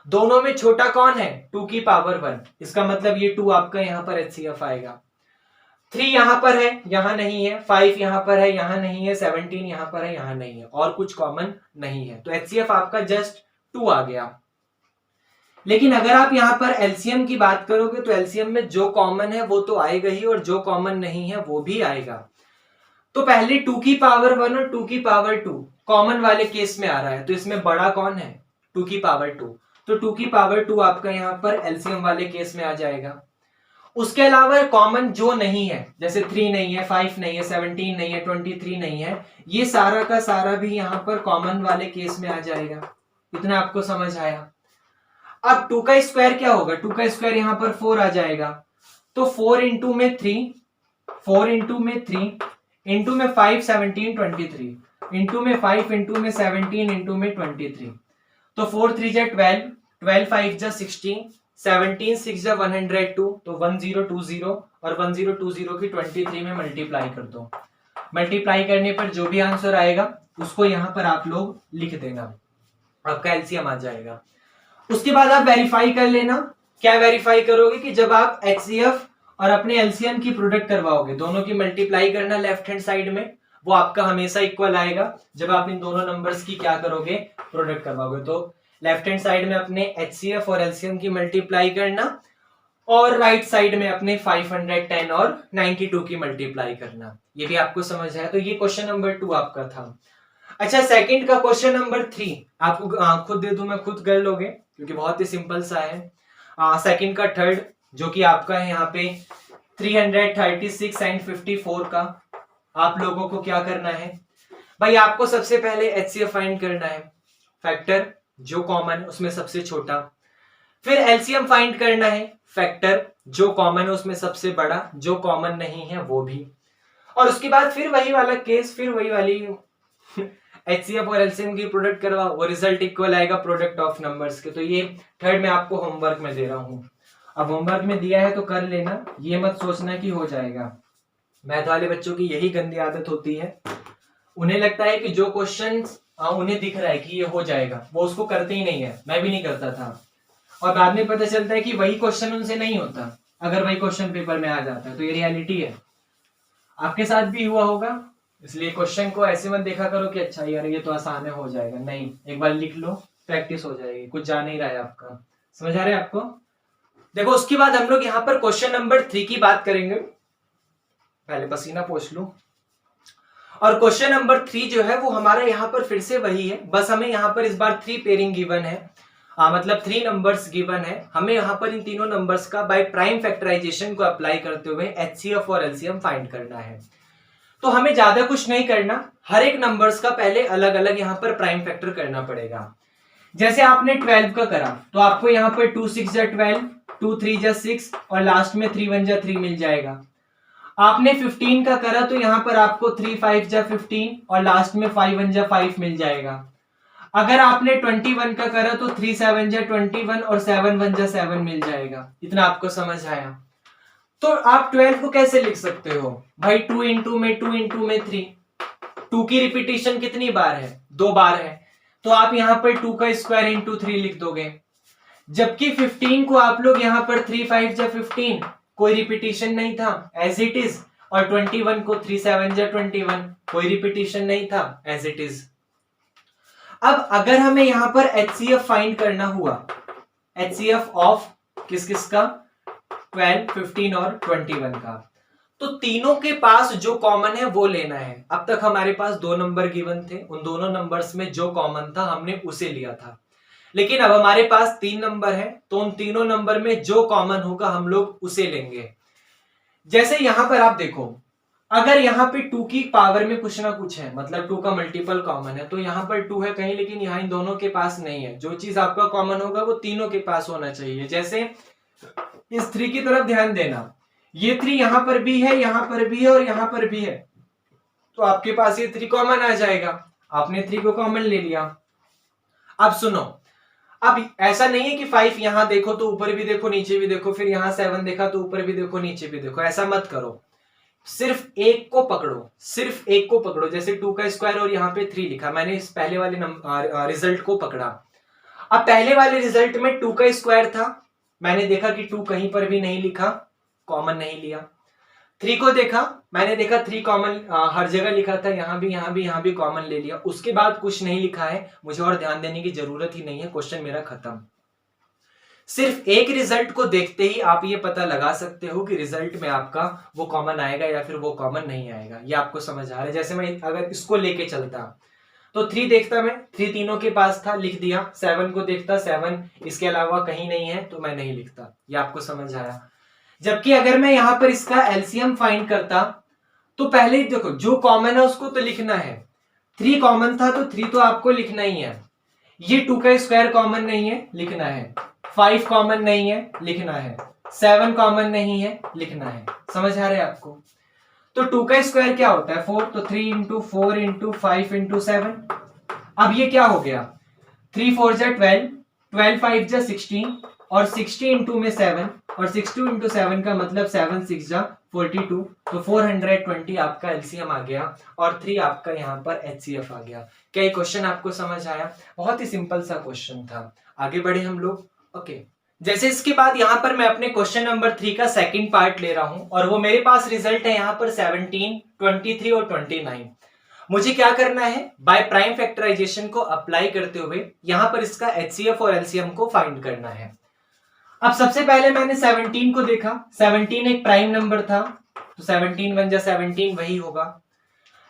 दोनों में छोटा कौन है, 2 की पावर 1, इसका मतलब ये 2 आपका यहां पर HCF आएगा। 3 यहां पर है, यहां नहीं है, 5 यहां पर है, यहां नहीं है, 17 यहां पर है, यहां नहीं है, और कुछ कॉमन नहीं है, तो HCF आपका जस्ट 2 आ गया। लेकिन अगर आप यहां पर एलसीएम की बात करोगे तो एलसीएम में जो कॉमन है वो तो आएगा ही, और जो कॉमन नहीं है वो भी आएगा। तो पहले 2 की पावर 1 और 2 की पावर 2 कॉमन वाले केस में आ रहा है, तो इसमें बड़ा कौन है, 2 की पावर 2, तो 2 की पावर 2 आपका यहां पर एलसीएम वाले केस में आ जाएगा। उसके अलावा कॉमन जो नहीं है, जैसे 3 नहीं है, 5 नहीं है, 17 नहीं है, 23 नहीं है, ये सारा का सारा भी यहां पर कॉमन वाले केस में आ जाएगा। इतना आपको समझ आया। अब 2 का स्क्वायर क्या होगा, 2 का स्क्वायर यहां पर 4 आ जाएगा, तो 4 इंटू में 3, 4 इंटू में 3 इंटू में 5 17 23 इंटू में 5 इंटू में 17 इंटू में 23, तो 4 3 जा 12, 12 5 जा 16, 17 6 जा 102, तो 1020, और 1020 की 23 में मल्टीप्लाई कर दो। मल्टीप्लाई करने पर जो भी आंसर आएगा उसको यहां पर आप लोग लिख देना, आपका एलसीएम आ जाएगा। उसके बाद आप वेरीफाई कर लेना। क्या वेरीफाई करोगे कि जब आप HCF और अपने एलसीएम की प्रोडक्ट करवाओगे, दोनों की मल्टीप्लाई करना लेफ्ट हैंड साइड में, वो आपका हमेशा इक्वल आएगा जब आप इन दोनों नंबर्स की क्या करोगे, प्रोडक्ट करवाओगे। तो लेफ्ट हैंड साइड में अपने HCF और एलसीएम की मल्टीप्लाई करना, और राइट साइड में अपने 510 और 92 की मल्टीप्लाई करना। ये भी आपको समझ आया। तो ये क्वेश्चन नंबर 2 आपका था। अच्छा, सेकंड का क्वेश्चन नंबर 3 आपको खुद दे दूं मैं, खुद कर लोगे क्योंकि बहुत ही सिंपल सा है। सेकंड का थर्ड जो कि आपका है यहाँ पे 336 एंड 54 का, आप लोगों को क्या करना है भाई, आपको सबसे पहले HCF फाइंड करना है, फैक्टर जो कॉमन है उसमें सबसे छोटा, फिर एलसीएम फाइंड करना है, फैक्टर जो कॉमन है उसमें सबसे बड़ा, जो कॉमन नहीं है वो भी, और उसके बाद फिर वही वाला केस, फिर वही वाली HCF और एलसीएम की प्रोडक्ट करवाओ, वो रिजल्ट इक्वल आएगा प्रोडक्ट ऑफ नंबर्स के। तो ये थर्ड में आपको होमवर्क में दे रहा हूं। अब होमवर्क में दिया है तो कर लेना, ये मत सोचना कि हो जाएगा। मैथ वाले बच्चों की यही गंदी आदत होती है, उन्हें लगता है कि जो क्वेश्चन उन्हें दिख रहा है कि ये हो जाएगा, वो उसको करते ही नहीं है। मैं भी नहीं करता था, और बाद में पता चलता है कि वही क्वेश्चन उनसे नहीं होता अगर वही क्वेश्चन पेपर में आ जाता है। तो ये रियलिटी है, आपके साथ भी हुआ होगा। इसलिए क्वेश्चन को ऐसे मत देखा करो कि अच्छा यार ये तो आसान है, हो जाएगा। नहीं, एक बार लिख लो, प्रैक्टिस हो जाएगी, कुछ जा नहीं रहा है आपका। समझ आ रहा है आपको? देखो, उसके बाद हम लोग यहाँ पर क्वेश्चन नंबर 3 की बात करेंगे। पहले पसीना पोंछ लूं। और क्वेश्चन नंबर 3 जो है वो हमारा यहाँ पर फिर से वही है, बस हमें यहाँ पर इस बार 3 पेयरिंग गिवन है, मतलब 3 नंबर्स गिवन है। हमें यहाँ पर इन तीनों नंबर्स का बाय प्राइम फैक्टराइजेशन को अप्लाई करते हुए HCF और LCM फाइंड करना है। तो हमें ज्यादा कुछ नहीं करना, हर एक नंबर्स का पहले अलग अलग यहाँ पर प्राइम फैक्टर करना पड़ेगा। जैसे आपने 12 का करा तो आपको यहाँ पर 2 6 जा 12, 2 3 जा 6 और लास्ट में 3 1 जा 3 मिल जाएगा। आपने 15 का करा तो यहाँ पर आपको 3 5 जा 15 और लास्ट में 5 1 जा 5 मिल जाएगा। अगर आपने 21 का करा तो 3 7 जा 21 और 7 1 जा 7 मिल जाएगा। इतना आपको समझ आया? तो आप 12 को कैसे लिख सकते हो भाई? 2 इंटू में 2 इंटू में 3, 2 की रिपीटेशन कितनी बार है? 2 बार है, तो आप यहां पर 2 का स्क्वायर इंटू 3 लिख दोगे। जबकि 15 को आप लोग यहां पर 3 5 जा 15, कोई रिपीटेशन नहीं था, एज इट इज। और 21 को 3 7 जा 21, कोई रिपीटेशन नहीं था, एज इट इज। अब अगर हमें यहां पर HCF फाइंड करना हुआ, HCF ऑफ किस किस का? 12, 15 और 21 का, तो तीनों के पास जो कॉमन है वो लेना है। अब तक हमारे पास 2 नंबर गिवन थे, उन दोनों नंबर्स में जो कॉमन था हमने उसे लिया था। लेकिन अब हमारे पास 3 नंबर है, तो उन तीनों नंबर में जो कॉमन होगा हम लोग उसे लेंगे। जैसे यहां पर आप देखो, अगर यहाँ पे 2 की पावर में कुछ ना कुछ है, मतलब 2 का मल्टीपल कॉमन है, तो यहाँ पर 2 है कहीं, लेकिन यहाँ इन दोनों के पास नहीं है। जो चीज आपका कॉमन होगा वो तीनों के पास होना चाहिए। जैसे इस 3 की तरफ ध्यान देना, ये 3 यहां पर भी है, यहां पर भी है और यहां पर भी है, तो आपके पास ये 3 कॉमन आ जाएगा। आपने 3 को कॉमन ले लिया। अब सुनो, अब ऐसा नहीं है कि 5 यहां देखो तो ऊपर भी देखो नीचे भी देखो, फिर यहां 7 देखा तो ऊपर भी देखो नीचे भी देखो, ऐसा मत करो। सिर्फ एक को पकड़ो, सिर्फ एक को पकड़ो। जैसे 2 का स्क्वायर और यहाँ पे 3 लिखा, मैंने इस पहले वाले रिजल्ट को पकड़ा। अब पहले वाले रिजल्ट में 2 का स्क्वायर था, मैंने देखा कि 2 कहीं पर भी नहीं लिखा, कॉमन नहीं लिया। 3 को देखा, मैंने देखा 3 कॉमन हर जगह लिखा था, यहां भी यहां भी यहां भी कॉमन ले लिया। उसके बाद कुछ नहीं लिखा है, मुझे और ध्यान देने की जरूरत ही नहीं है, क्वेश्चन मेरा खत्म। सिर्फ एक रिजल्ट को देखते ही आप ये पता लगा सकते हो कि रिजल्ट में आपका वो कॉमन आएगा या फिर वो कॉमन नहीं आएगा। ये आपको समझ आ रहा है? जैसे मैं अगर इसको लेके चलता तो 3 देखता, मैं 3 तीनों के पास था, लिख दिया। 7 को देखता, 7 इसके अलावा कहीं नहीं है तो मैं नहीं लिखता। ये आपको समझ आया? जबकि अगर मैं यहां पर इसका एलसीएम फाइंड करता तो पहले ही देखो, जो कॉमन है उसको तो लिखना है। 3 कॉमन था तो 3 तो आपको लिखना ही है। ये 2 का स्क्वायर कॉमन नहीं है, लिखना है। 5 कॉमन नहीं है, लिखना है। 7 कॉमन नहीं है, लिखना है। समझ आ रहा है आपको? तो 2 का स्क्वायर क्या होता है? 4, तो 3 इंटू 4 इंटू 5 इंटू 7। अब ये क्या हो गया? 3 4 जा 12, 12 5 जा 16 और 60 इंटू में 7 और 62 इंटू 7 का मतलब 7 6 जा 42, तो 420 आपका एलसीएम आ गया और 3 आपका यहाँ पर एचसीएफ आ गया। क्या ये क्वेश्चन आपको समझ आया? बहुत ही सिंपल सा क्वेश्चन था। आगे बढ़े हम लोग। ओके, जैसे इसके बाद यहाँ पर मैं अपने क्वेश्चन नंबर 3 का सेकंड पार्ट ले रहा हूं और वो मेरे पास रिजल्ट है यहाँ पर 17, 23 और 29। मुझे क्या करना है? बाय प्राइम फैक्टराइजेशन को अप्लाई करते हुए यहाँ पर इसका एचसीएफ और एलसीएम को फाइंड करना है। अब सबसे पहले मैंने 17 को देखा, 17 एक प्राइम नंबर था तो 17 1 जा 17 वही होगा।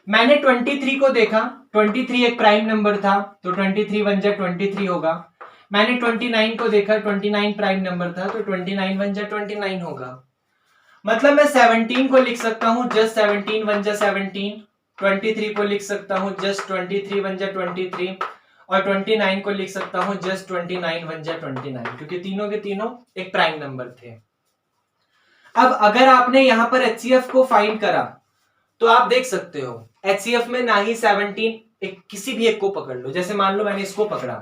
मैंने 23 को देखा, 23 एक प्राइम नंबर था तो 23 1 जा 23 होगा। मैंने 29 को देखा, 29 प्राइम नंबर था तो 29 1 जा 29 होगा। मतलब मैं 17 को लिख सकता हूं जस्ट 17 1 जा 17, 23 को लिख सकता हूं जस्ट 23 1 जा 23 और 29 को लिख सकता हूं जस्ट 29 1 जा 29, क्योंकि तीनों के तीनों एक प्राइम नंबर थे। अब अगर आपने यहां पर एचसीएफ को फाइंड करा तो आप देख सकते हो एचसीएफ में ना ही 17, एक किसी भी एक को पकड़ लो। जैसे मान लो मैंने इसको पकड़ा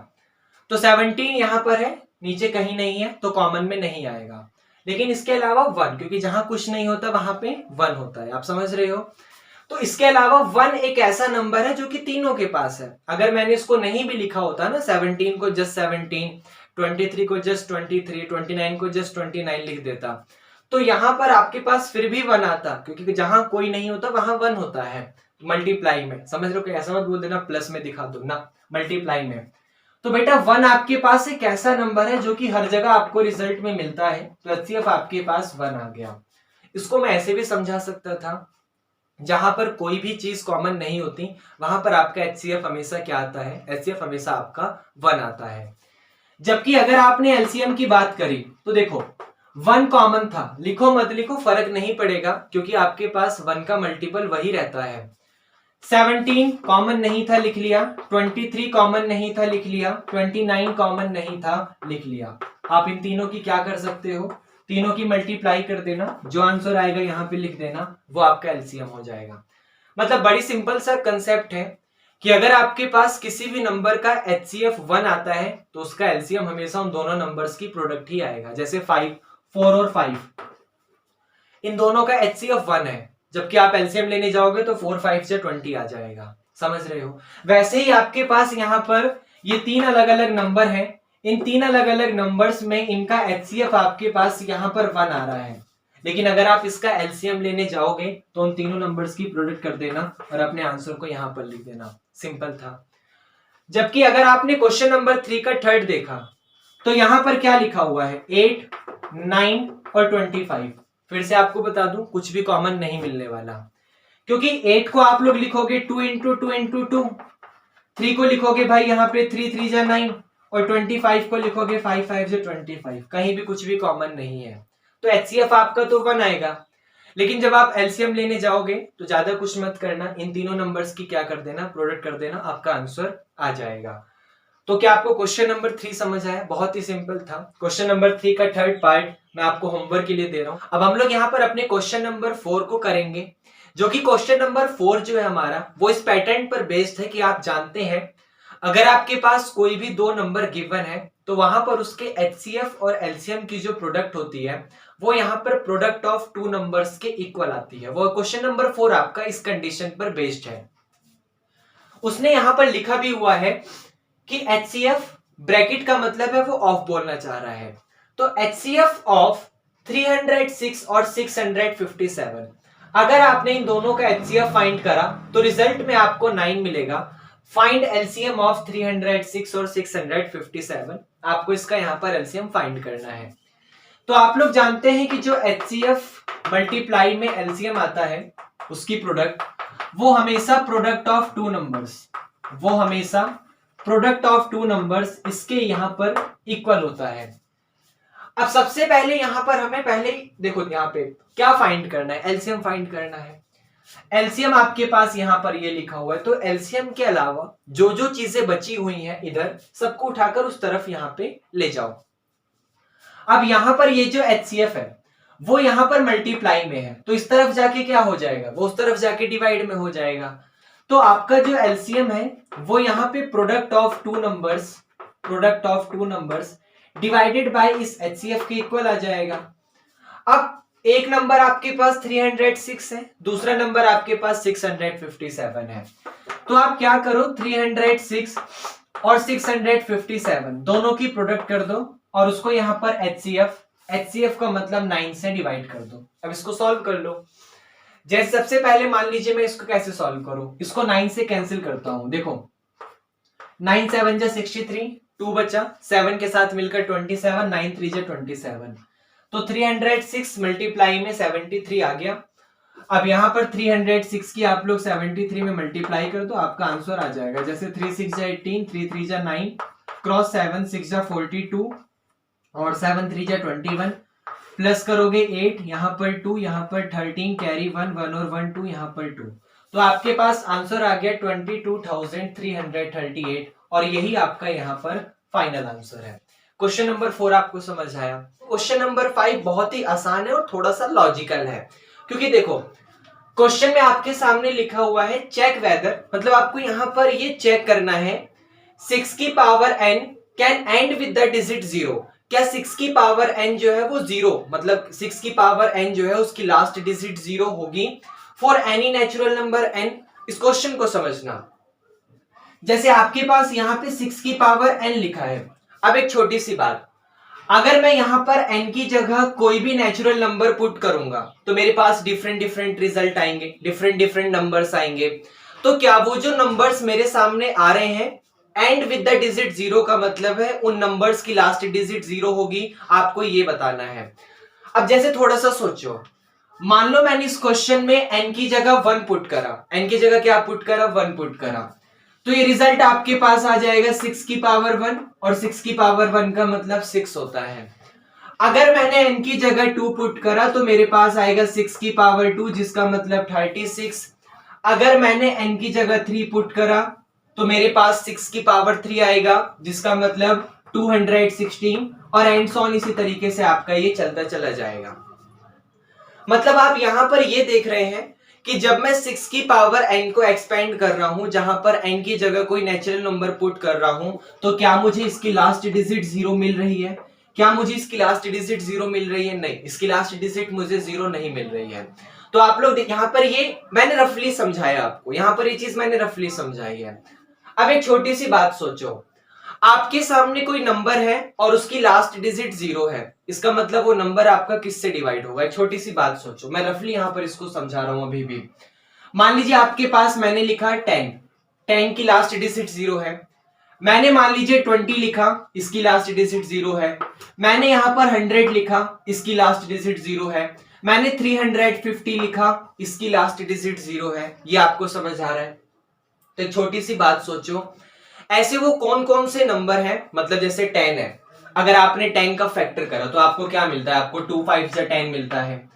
तो 17 यहां पर है, नीचे कहीं नहीं है तो कॉमन में नहीं आएगा। लेकिन इसके अलावा 1, क्योंकि जहां कुछ नहीं होता वहां पे 1 होता है। आप समझ रहे हो? तो इसके अलावा 1 एक ऐसा नंबर है जो कि तीनों के पास है। अगर मैंने इसको नहीं भी लिखा होता ना, 17 को जस्ट 17, 23 को जस्ट 23, 29 को जस्ट 29 लिख देता तो यहां पर आपके पास फिर भी 1 आता, क्योंकि जहां कोई नहीं होता वहां 1 होता है मल्टीप्लाई में। समझ लो कि ऐसा मत बोल देना प्लस में दिखा दो ना, मल्टीप्लाई में। तो बेटा 1 आपके पास एक ऐसा नंबर है जो कि हर जगह आपको रिजल्ट में मिलता है, तो एचसीएफ आपके पास 1 आ गया। इसको मैं ऐसे भी समझा सकता था, जहां पर कोई भी चीज कॉमन नहीं होती वहां पर आपका एचसीएफ हमेशा क्या आता है? एचसीएफ हमेशा आपका 1 आता है। जबकि अगर आपने एलसीएम की बात करी तो देखो 1 कॉमन था, लिखो मत लिखो फर्क नहीं पड़ेगा, क्योंकि आपके पास 1 का मल्टीपल वही रहता है। 17 कॉमन नहीं था, लिख लिया। 23 कॉमन नहीं था, लिख लिया। 29 कॉमन नहीं था, लिख लिया। आप इन तीनों की क्या कर सकते हो, तीनों की मल्टीप्लाई कर देना, जो आंसर आएगा यहाँ पे लिख देना, वो आपका एलसीएम हो जाएगा। मतलब बड़ी सिंपल सा कंसेप्ट है कि अगर आपके पास किसी भी नंबर का HCF 1 आता है तो उसका एलसीएम हमेशा उन दोनों नंबर्स की प्रोडक्ट ही आएगा। जैसे 4 और 5, इन दोनों का HCF 1 है, जबकि आप एलसीएम लेने जाओगे तो 4 5 से 20 आ जाएगा। समझ रहे हो? वैसे ही आपके पास यहाँ पर ये 3 अलग अलग नंबर हैं, इन 3 अलग अलग नंबर्स में इनका HCF आपके पास यहाँ पर 1 आ रहा है, लेकिन अगर आप इसका एलसीएम लेने जाओगे तो उन तीनों नंबर्स की प्रोडक्ट कर देना और अपने आंसर को यहाँ पर लिख देना। सिंपल था। जबकि अगर आपने क्वेश्चन नंबर 3 का थर्ड देखा तो यहाँ पर क्या लिखा हुआ है, 8, 9 और 25। फिर से आपको बता दूं, कुछ भी कॉमन नहीं मिलने वाला, क्योंकि 8 को आप लोग लिखोगे 2 इंटू 2 इंटू 2, 3 को लिखोगे भाई यहाँ पे 3 3 जा 9, और 25 को लिखोगे 5 5 से 25। कहीं भी कुछ भी कॉमन नहीं है, तो HCF आपका तो 1 आएगा। लेकिन जब आप एलसीएम लेने जाओगे तो ज्यादा कुछ मत करना, इन तीनों नंबर्स की क्या कर देना, प्रोडक्ट कर देना, आपका आंसर आ जाएगा। तो क्या आपको क्वेश्चन नंबर 3 समझ आया? बहुत ही सिंपल था। क्वेश्चन नंबर 3 का थर्ड पार्ट मैं आपको होमवर्क के लिए दे रहा हूं। अब हम लोग यहाँ पर अपने क्वेश्चन नंबर 4 को करेंगे, जो कि क्वेश्चन नंबर 4 जो है हमारा, वो इस पैटर्न पर बेस्ड है कि आप जानते हैं अगर आपके पास कोई भी दो नंबर गिवन है तो वहां पर उसके HCF और LCM की जो प्रोडक्ट होती है वो यहाँ पर प्रोडक्ट ऑफ टू नंबर्स के इक्वल आती है। वो क्वेश्चन नंबर 4 आपका इस कंडीशन पर बेस्ड है। उसने यहाँ पर लिखा भी हुआ है कि HCF ब्रैकेट का मतलब है वो ऑफ बोलना चाह रहा है, तो HCF ऑफ 306 और 657, अगर आपने इन दोनों का HCF फाइंड करा तो रिजल्ट में आपको 9 मिलेगा। फाइंड एलसीएम ऑफ 306 और 657, आपको इसका यहां पर एलसीएम फाइंड करना है। तो आप लोग जानते हैं कि जो HCF मल्टीप्लाई में एलसीएम आता है उसकी प्रोडक्ट, वो हमेशा प्रोडक्ट ऑफ टू नंबर्स, वो हमेशा प्रोडक्ट ऑफ टू नंबर्स इसके यहां पर इक्वल होता है। अब सबसे पहले यहां पर हमें पहले देखो यहां पे क्या फाइंड करना है, एलसीएम फाइंड करना है। एलसीएम आपके पास यहां पर ये लिखा हुआ है, तो एलसीएम के अलावा जो जो चीजें बची हुई हैं इधर सबको उठाकर उस तरफ यहां पे ले जाओ। अब यहां पर ये जो HCF है वो यहां पर मल्टीप्लाई में है, तो इस तरफ जाके क्या हो जाएगा, वो उस तरफ जाके डिवाइड में हो जाएगा। तो आपका जो एलसीएम है वो यहाँ पे product of two numbers divided by इस HCF के इक्वल आ जाएगा। अब एक नंबर आपके पास 306 है, दूसरा नंबर आपके पास 657 है, तो आप क्या करो 306 और 657 दोनों की प्रोडक्ट कर दो और उसको यहां पर HCF का मतलब 9 से डिवाइड कर दो। अब इसको सॉल्व कर लो। जैसे सबसे पहले मान लीजिए मैं इसको कैसे सॉल्व करूं, इसको 9 से कैंसिल करता हूं। देखो 9 7 जा 63, 2 बचा, 7 के साथ मिलकर 27, 9 3 जा 27, तो 306 मल्टीप्लाई में 73 आ गया। अब यहां पर 306 की आप लोग 73 में मल्टीप्लाई कर दो, आपका आंसर आ जाएगा। जैसे 3 6 जा 18, 3 3 जा 9, क्रॉस 7 6 जा 42 और 7 3 जा 21, प्लस करोगे 8, यहाँ पर 2, यहाँ पर 13, कैरी 1 1 और 1 2, यहाँ पर 2, तो आपके पास आंसर आ गया 22,338 और यही आपका यहाँ पर फाइनल आंसर है। क्वेश्चन नंबर 4 आपको समझ आया। क्वेश्चन नंबर 5 बहुत ही आसान है और थोड़ा सा लॉजिकल है, क्योंकि देखो क्वेश्चन में आपके सामने लिखा हुआ है चेक वेदर, मतलब आपको यहाँ पर ये चेक करना है 6 की power n can and with the digit 0। क्या 6 की पावर n जो है वो 0, मतलब 6 की पावर n जो है उसकी लास्ट डिजिट 0 होगी for any natural number n। इस क्वेश्चन को समझना, जैसे आपके पास यहाँ पे 6 की पावर n लिखा है। अब एक छोटी सी बात, अगर मैं यहाँ पर n की जगह कोई भी नेचुरल नंबर पुट करूंगा तो मेरे पास डिफरेंट डिफरेंट रिजल्ट आएंगे, डिफरेंट डिफरेंट नंबर्स आएंगे। तो क्या वो जो नंबर्स मेरे सामने आ रहे हैं एंड विद द डिजिट 0 का मतलब है उन नंबर्स की लास्ट डिजिट 0 होगी, आपको ये बताना है। अब जैसे थोड़ा सा सोचो, मान लो मैंने इस क्वेश्चन में n की जगह 1 पुट करा, n की जगह क्या पुट करा, 1 पुट करा, तो ये रिजल्ट आपके पास आ जाएगा 6 की पावर 1 और 6 की पावर 1 का मतलब 6 होता है। अगर मैंने n की जगह 2 पुट करा तो मेरे पास आएगा 6 की पावर 2 जिसका मतलब 36। अगर मैंने n की जगह 3 पुट करा तो मेरे पास 6 की पावर 3 आएगा, जिसका मतलब 216, और एंड सॉन इसी तरीके से आपका ये चलता चला जाएगा। मतलब आप यहां पर ये देख रहे हैं कि जब मैं 6 की पावर n को एक्सपेंड कर रहा हूं, जहां पर n की जगह कोई नेचुरल नंबर पुट कर रहा हूं, तो क्या मुझे इसकी लास्ट डिजिट 0 मिल रही है? क्या मुझे इसकी लास्ट डिजिट 0 मिल रही है? नहीं, इसकी लास्ट डिजिट मुझे 0 नहीं मिल रही है। तो आप लोग यहां पर ये मैंने रफली समझाया आपको, यहां पर ये चीज मैंने रफली समझाई है। अब एक छोटी सी बात सोचो, आपके सामने कोई नंबर है और उसकी लास्ट डिजिट 0 है, इसका मतलब वो नंबर आपका किससे डिवाइड होगा? एक छोटी सी बात सोचो, मैं रफली यहां पर इसको समझा रहा हूं अभी भी। मान लीजिए आपके पास मैंने लिखा 10 की लास्ट डिजिट 0 है। मैंने मान लीजिए 20 लिखा, इसकी लास्ट डिजिट 0 है। मैंने यहां पर 100 लिखा, इसकी लास्ट डिजिट 0 है। मैंने 350 लिखा, इसकी लास्ट डिजिट 0 है। ये आपको समझ आ रहा है? तो एक छोटी सी बात सोचो, ऐसे वो कौन कौन से नंबर हैं, मतलब जैसे 10 है, अगर आपने 10 का फैक्टर करा तो आपको क्या मिलता है? आपको 2 5 जा 10 मिलता है।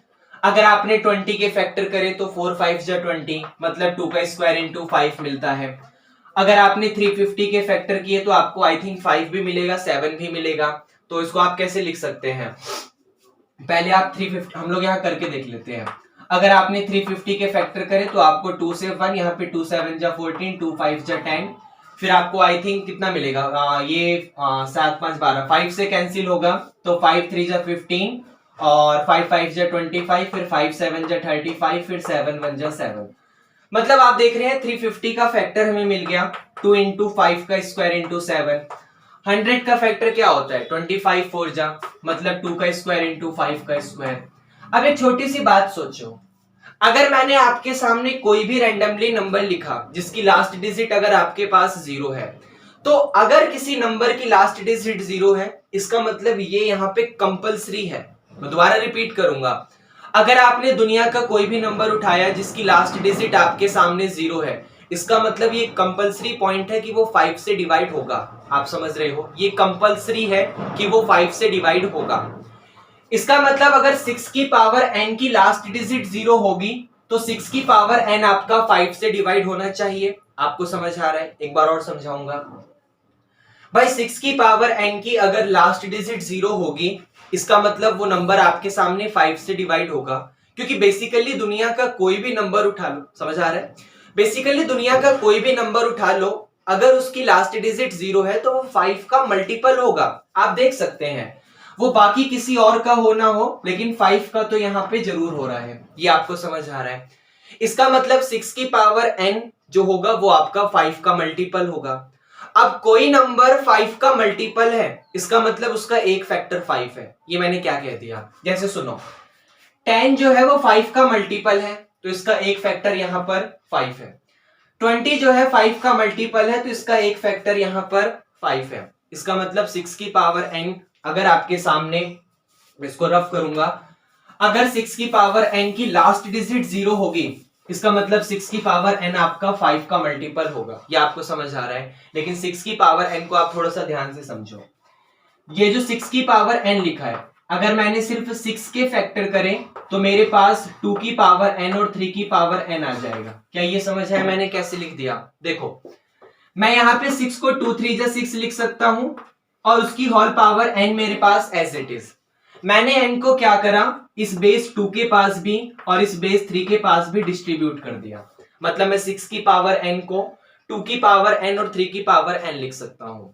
अगर आपने 20 के फैक्टर करे तो 4 5 जा 20, मतलब 2 का स्क्वायर इंटू 5 मिलता है। अगर आपने 350 के फैक्टर किए तो आपको आई थिंक 5 भी मिलेगा, 7 भी मिलेगा। तो इसको आप कैसे लिख सकते हैं? पहले आप 350 हम लोग यहाँ करके देख लेते हैं। अगर आपने 350 के फैक्टर करे तो आपको 2 से 1, यहाँ पे 2 7 जा 14, 2 5 जा 10, फिर आपको आई थिंक कितना मिलेगा? ये 7 5 12, 5 से कैंसिल होगा तो 5 3 जा 15, और 5 5 जा 25, फिर 5 7 जा 35, फिर 7 1 जा 7। मतलब आप देख रहे हैं 350 का फैक्टर हमें मिल गया 2 इंटू 5 का स्क्वायर इंटू 7। 100 का फैक्टर क्या होता है? 25 4 जा, मतलब 2 का स्क्वायर इंटू 5 का स्क्वायर। अब एक छोटी सी बात सोचो, अगर मैंने आपके सामने कोई भी रैंडमली नंबर लिखा जिसकी लास्ट डिजिट अगर आपके पास 0 है, तो अगर किसी नंबर की लास्ट डिजिट 0 है, इसका मतलब ये यहाँ पे कंपलसरी है। मैं दोबारा रिपीट करूंगा, अगर आपने दुनिया का कोई भी नंबर उठाया जिसकी लास्ट डिजिट आपके सामने 0 है, इसका मतलब ये कंपलसरी पॉइंट है कि वो 5 से डिवाइड होगा। आप समझ रहे हो? ये कंपलसरी है कि वो 5 से डिवाइड होगा। इसका मतलब अगर 6 की पावर n की लास्ट डिजिट 0 होगी तो 6 की पावर n आपका 5 से डिवाइड होना चाहिए। आपको समझ आ रहा है? एक बार और समझाऊंगा भाई। 6 की पावर n की अगर लास्ट डिजिट 0 होगी, इसका मतलब वो नंबर आपके सामने 5 से डिवाइड होगा, क्योंकि बेसिकली दुनिया का कोई भी नंबर उठा लो, समझ आ रहा है? बेसिकली दुनिया का कोई भी नंबर उठा लो, अगर उसकी लास्ट डिजिट 0 है तो वो 5 का मल्टीपल होगा। आप देख सकते हैं, वो बाकी किसी और का हो ना हो, लेकिन 5 का तो यहां पे जरूर हो रहा है। ये आपको समझ आ रहा है? इसका मतलब 6 की पावर n जो होगा वो आपका 5 का मल्टीपल होगा। अब कोई नंबर 5 का मल्टीपल है, इसका मतलब उसका एक फैक्टर 5 है। ये मैंने क्या कह दिया? जैसे सुनो, 10 जो है वो 5 का मल्टीपल है, तो इसका एक फैक्टर यहां पर 5 है। 20 जो है 5 का मल्टीपल है, तो इसका एक फैक्टर यहां पर 5 है। इसका मतलब 6 की पावर n अगर आपके सामने, इसको रफ करूंगा, अगर 6 की पावर n की लास्ट डिजिट 0 होगी, इसका मतलब 6 की पावर n आपका 5 का मल्टीपल होगा। ये आपको समझ आ रहा है? लेकिन 6 की पावर n को आप थोड़ा सा ध्यान से समझो। ये जो 6 की पावर n लिखा है, अगर मैंने सिर्फ 6 के फैक्टर करें तो मेरे पास 2 की पावर n और 3 की पावर n आ जाएगा। क्या ये समझ है मैंने कैसे लिख दिया? देखो, मैं यहां पे 6 को 2 3 जा 6 लिख सकता हूं, और उसकी होल पावर n मेरे पास एज इट इज। मैंने n को क्या करा, इस बेस 2 के पास भी और इस बेस 3 के पास भी डिस्ट्रीब्यूट कर दिया। मतलब मैं 6 की पावर n को 2 की पावर n और 3 की पावर n लिख सकता हूं।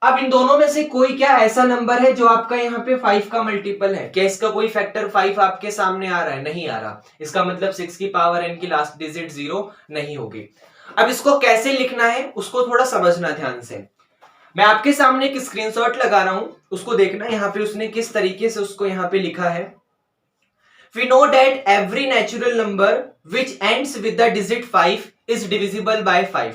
अब इन दोनों में से कोई क्या ऐसा नंबर है जो आपका यहाँ पे 5 का मल्टीपल है? क्या इसका कोई फैक्टर 5 आपके सामने आ रहा है? नहीं आ रहा। इसका मतलब 6 की पावर n की लास्ट डिजिट 0 नहीं होगी। अब इसको कैसे लिखना है उसको थोड़ा समझना ध्यान से। मैं आपके सामने एक स्क्रीनशॉट लगा रहा हूं, उसको देखना यहाँ पे उसने किस तरीके से उसको यहाँ पे लिखा है। We know that every natural number which ends with the digit 5 is divisible by 5.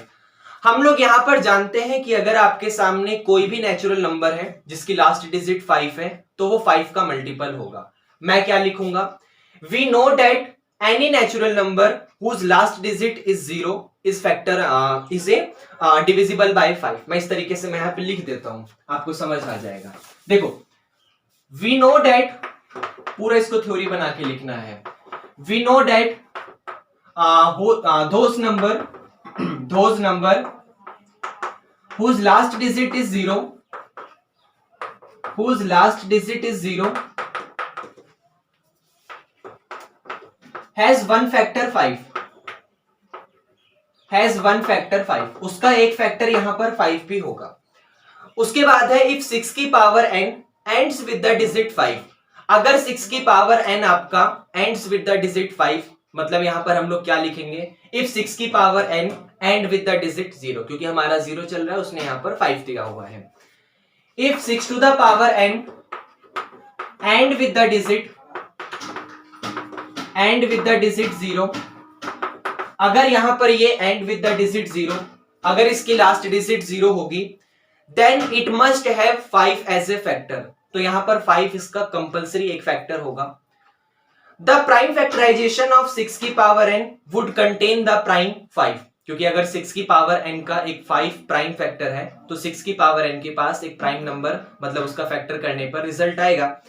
हम लोग यहां पर जानते हैं कि अगर आपके सामने कोई भी नेचुरल नंबर है जिसकी लास्ट डिजिट 5 है तो वो 5 का मल्टीपल होगा। मैं क्या लिखूंगा? We know that any natural number whose last digit is 0 is factor is a divisible by 5. मैं इस तरीके से मैं यहाँ पे लिख देता हूं, आपको समझ आ जाएगा। देखो, we know that, पूरा इसको थ्योरी बना के लिखना है। We know that those number whose last digit is zero has one factor 5, उसका एक फैक्टर यहां पर 5 भी होगा। उसके बाद है if 6 की power n ends with the digit 5, अगर 6 की पावर n आपका ends with the digit 5, मतलब यहां पर हम लोग क्या लिखेंगे, if 6 की power n end with the digit 0, क्योंकि हमारा 0 चल रहा है, उसने यहां पर 5 दिया हुआ है। if 6 to the power n end with the digit 0, अगर यहां पर ये end with the digit 0, अगर इसकी लास्ट डिजिट 0 होगी, then it must have 5 as a factor, तो यहां पर 5 इसका कंपलसरी एक फैक्टर होगा। The prime factorization of 6 की power n would contain the prime 5, क्योंकि अगर 6 की पावर n का एक 5 प्राइम फैक्टर है, तो 6 की पावर n के पास एक प्राइम नंबर, मतलब उसका फैक्टर करने पर रिजल्ट आएगा।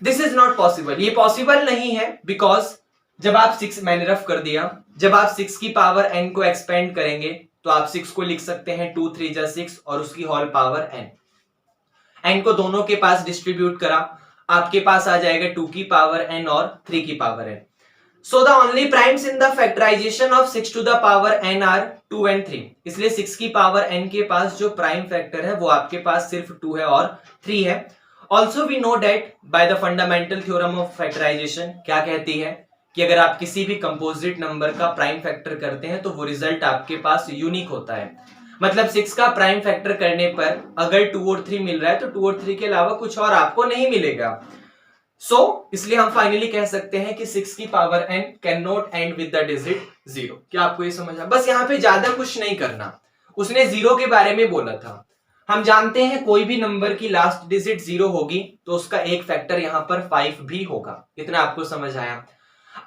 दिस इज नॉट पॉसिबल, ये पॉसिबल नहीं है, बिकॉज जब आप 6, मैंने रफ कर दिया, जब आप 6 की पावर n को एक्सपेंड करेंगे तो आप 6 को लिख सकते हैं 2 3 जा 6 और उसकी होल पावर n को दोनों के पास डिस्ट्रीब्यूट करा, आपके पास आ जाएगा 2 की पावर n और 3 की power n। So the only primes in the factorization of 6 to the power n are 2 and 3, इसलिए 6 की पावर n के पास जो प्राइम फैक्टर है वो आपके पास सिर्फ 2 है और 3 है। Also we know that by the fundamental theorem of factorization, क्या कहती है कि अगर आप किसी भी कंपोजिट नंबर का प्राइम फैक्टर करते हैं तो वो रिजल्ट आपके पास यूनिक होता है। मतलब 6 का प्राइम फैक्टर करने पर अगर 2 और 3 मिल रहा है तो 2 और 3 के अलावा कुछ और आपको नहीं मिलेगा। इसलिए हम फाइनली कह सकते हैं कि 6 की power n can not and with the digit 0। क्या आपको ये समझा? बस यहाँ पे ज्यादा कुछ नहीं करना, उसने 0 के बारे में बोला था। हम जानते हैं कोई भी नंबर की लास्ट डिजिट 0 होगी तो उसका एक फैक्टर यहाँ पर 5 भी होगा। इतना आपको समझ आया?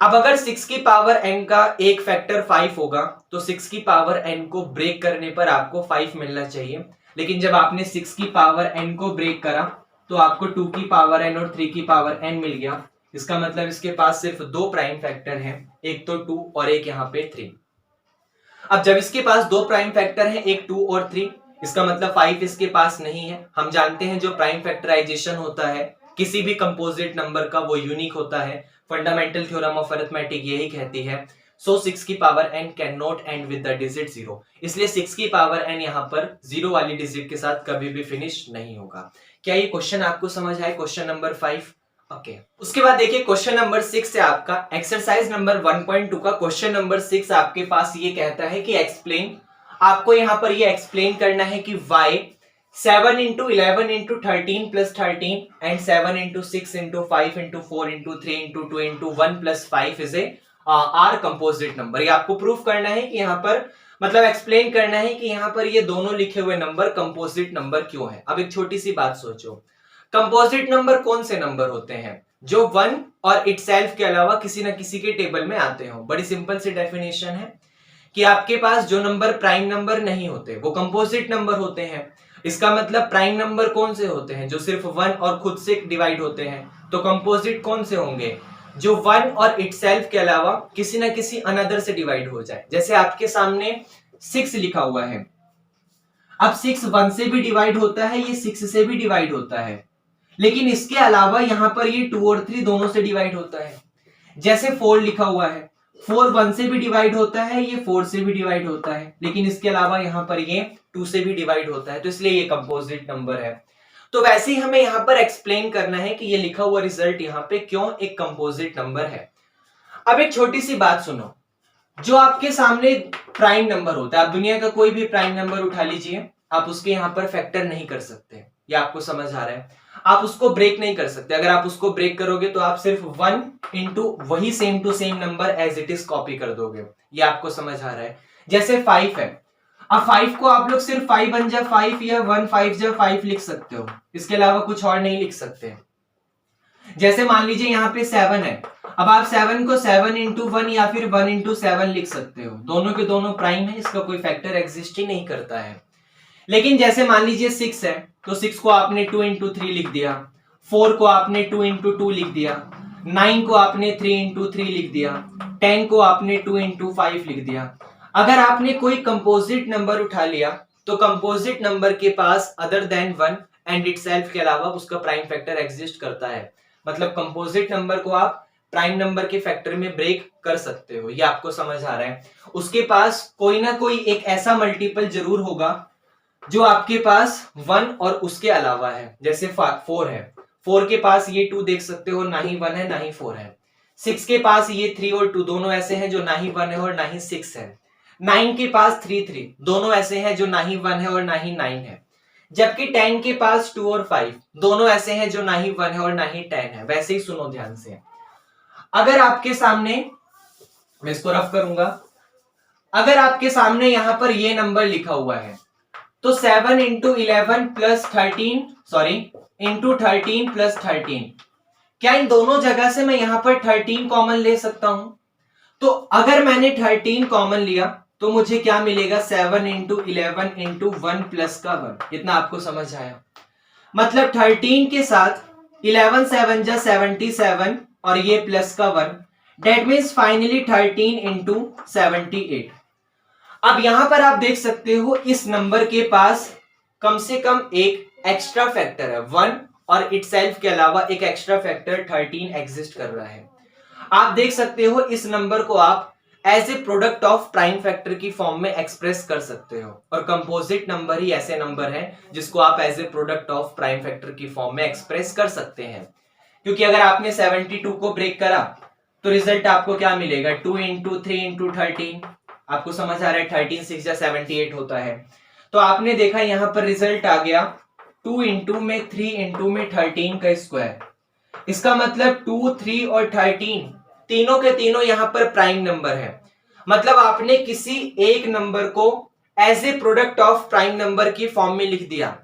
अब अगर 6 की पावर n का एक फैक्टर 5 होगा तो 6 की पावर n को ब्रेक करने पर आपको 5 मिलना चाहिए, लेकिन जब आपने 6 की पावर n को ब्रेक करा तो आपको 2 की पावर n और 3 की पावर n मिल गया। इसका मतलब इसके पास सिर्फ 2 प्राइम फैक्टर हैं, एक तो 2 और एक यहाँ पे 3। अब जब इसके पास 2 प्राइम फैक्टर हैं, एक 2 और 3, इसका मतलब 5 इसके पास नहीं है। हम जानते हैं जो प्राइम फैक्टराइजेशन होता है किसी भी कंपोजिट नंबर का वो यूनिक होता है। फंडामेंटल थ्योरम ऑफ अरिथमेटिक यही कहती है। सो 6 की power n can not and with the digit 0, इसलिए 6 की पावर n यहाँ पर 0 वाली डिजिट के साथ कभी भी फिनिश नहीं होगा। क्या ये क्वेश्चन आपको समझ आए? Question number 5। ओके, उसके बाद देखिए क्वेश्चन नंबर 6 है आपका एक्सरसाइज नंबर 1.2 का क्वेश्चन नंबर 6 आपके पास ये कहता है कि एक्सप्लेन, आपको यहाँ पर ये एक्सप्लेन करना है कि y 7 into 11 into 13 plus 13 and 7 into 6 into 5 into 4 into 3 into 2 into 1 plus 5 is a R composite number। ये आपको प्रूफ करना है कि यहाँ पर, मतलब एक्सप्लेन करना है कि यहाँ पर ये दोनों लिखे हुए नंबर कंपोजिट नंबर क्यों है। अब एक छोटी सी बात सोचो, कंपोजिट नंबर कौन से नंबर होते हैं? जो 1 और इटसेल्फ के अलावा किसी ना किसी के टेबल में आते हो। बड़ी सिंपल सी डेफिनेशन है कि आपके पास जो नंबर प्राइम नंबर नहीं होते वो कंपोजिट नंबर होते हैं। इसका मतलब प्राइम नंबर कौन से होते हैं? जो सिर्फ 1 और खुद से डिवाइड होते हैं। तो कंपोजिट कौन से होंगे? जो 1 और इटसेल्फ के अलावा किसी ना किसी अनदर से डिवाइड हो जाए। जैसे आपके सामने 6 लिखा हुआ है, अब 6 1 से भी डिवाइड होता है, ये 6 से भी डिवाइड होता है, लेकिन इसके अलावा यहाँ पर ये 2 और 3 दोनों से डिवाइड होता है। जैसे 4 लिखा हुआ है, 4 1 से भी डिवाइड होता है, ये 4 से भी डिवाइड होता है, लेकिन इसके अलावा यहाँ पर ये 2 से भी डिवाइड होता है, तो इसलिए ये कंपोजिट नंबर है। तो वैसे ही हमें यहाँ पर एक्सप्लेन करना है कि ये लिखा हुआ रिजल्ट यहाँ पे क्यों एक कंपोजिट नंबर है। अब एक छोटी सी बात सुनो, जो आपके सामने प्राइम नंबर होता है, आप दुनिया का कोई भी प्राइम नंबर उठा लीजिए, आप उसके यहाँ पर फैक्टर नहीं कर सकते। ये आपको समझ आ रहा है? आप उसको ब्रेक नहीं कर सकते। अगर आप उसको ब्रेक करोगे तो आप सिर्फ 1 इंटू वही same to same number as it is copy कर दोगे। ये आपको समझ आ रहा है? जैसे 5 है, अब 5 को आप लोग सिर्फ 5 1 जा 5 या 1 5 जा 5 लिख सकते हो, इसके अलावा कुछ और नहीं लिख सकते। जैसे मान लीजिए यहाँ पे 7 है, अब आप 7 को 7 इंटू 1 या फिर 1 इंटू 7 लिख सकते हो। दोनों के दोनों प्राइम है, इसका कोई फैक्टर एग्जिस्ट ही नहीं करता है। लेकिन जैसे मान लीजिए 6 है, तो 6 को आपने 2 इंटू 3 लिख दिया, 4 को आपने 2 इंटू 2 लिख दिया, 9 को आपने 3 इंटू 3 लिख दिया, 10 को आपने 2 इंटू 5 लिख दिया। अगर आपने कोई कंपोजिट नंबर उठा लिया तो कंपोजिट नंबर के पास अदर देन 1 एंड इटसेल्फ के अलावा उसका प्राइम फैक्टर एग्जिस्ट करता है। मतलब कंपोजिट नंबर को आप प्राइम नंबर के फैक्टर में ब्रेक कर सकते हो, ये आपको समझ आ रहा है। उसके पास कोई ना कोई एक ऐसा मल्टीपल जरूर होगा जो आपके पास 1 और उसके अलावा है। जैसे 4 है, 4 के पास ये 2 देख सकते हो, ना ही 1 है ना ही 4 है। 6 के पास ये 3 और 2 दोनों ऐसे हैं जो ना ही 1 है और ना ही 6 है। 9 के पास 3 दोनों ऐसे हैं जो ना ही 1 है और ना ही 9 है। जबकि 10 के पास 2 और 5 दोनों ऐसे हैं जो ना ही 1 है और ना ही 10 है। वैसे ही सुनो ध्यान से, अगर आपके सामने, मैं इसको रफ करूंगा, अगर आपके सामने यहां पर ये नंबर लिखा हुआ है तो 7 into 11 plus 13 sorry into 13 plus 13, क्या इन दोनों जगह से मैं यहां पर 13 कॉमन ले सकता हूं? तो अगर मैंने 13 कॉमन लिया तो मुझे क्या मिलेगा? 7 इंटू 11 इंटू 1 प्लस का 1। इतना आपको समझ आया? मतलब 13 के साथ 11 7 जा 77 और ये प्लस का 1, डेट मीन्स फाइनली 13 इंटू 78। अब यहां पर आप देख सकते हो इस नंबर के पास कम से कम एक एक्स्ट्रा फैक्टर है 1 और इटसेल्फ के अलावा एक एक्स्ट्रा फैक्टर 13 एग्जिस्ट कर रहा है। आप देख सकते हो इस नंबर को आप as a product of prime factor की फॉर्म में एक्सप्रेस कर सकते हो, और कंपोजिट नंबर ही ऐसे नंबर है जिसको आप as a product of prime factor की फॉर्म में एक्सप्रेस कर सकते हैं। क्योंकि अगर आपने 72 को ब्रेक करा तो रिजल्ट आपको क्या मिलेगा? 2 इंटू 3 इंटू 13। आपको समझ आ रहा है? 13 6 या 78 होता है। तो आपने देखा यहां पर रिजल्ट आ गया 2 इंटू में 3 इंटू में 13 का स्क्वायर। इसका मतलब 2 3 और 13 तीनों के तीनों यहां पर प्राइम नंबर है। मतलब आपने किसी एक नंबर को as a product of prime number की फॉर्म में लिख दिया।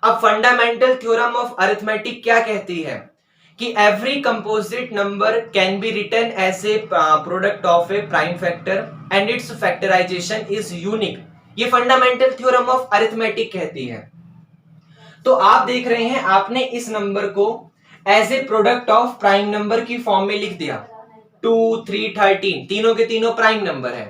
अब फंडामेंटल थ्योरम ऑफ अरिथमेटिक क्या कहती है कि every composite number can be written as a product of a prime factor and its factorisation is unique. ये फंडामेंटल थ्योरम ऑफ अरिथमेटिक कहती है। तो आप देख रहे हैं आपने इस नंबर को as a product of prime number की फॉर्म में लिख दिया। 2 3 13 तीनों के तीनों प्राइम नंबर है।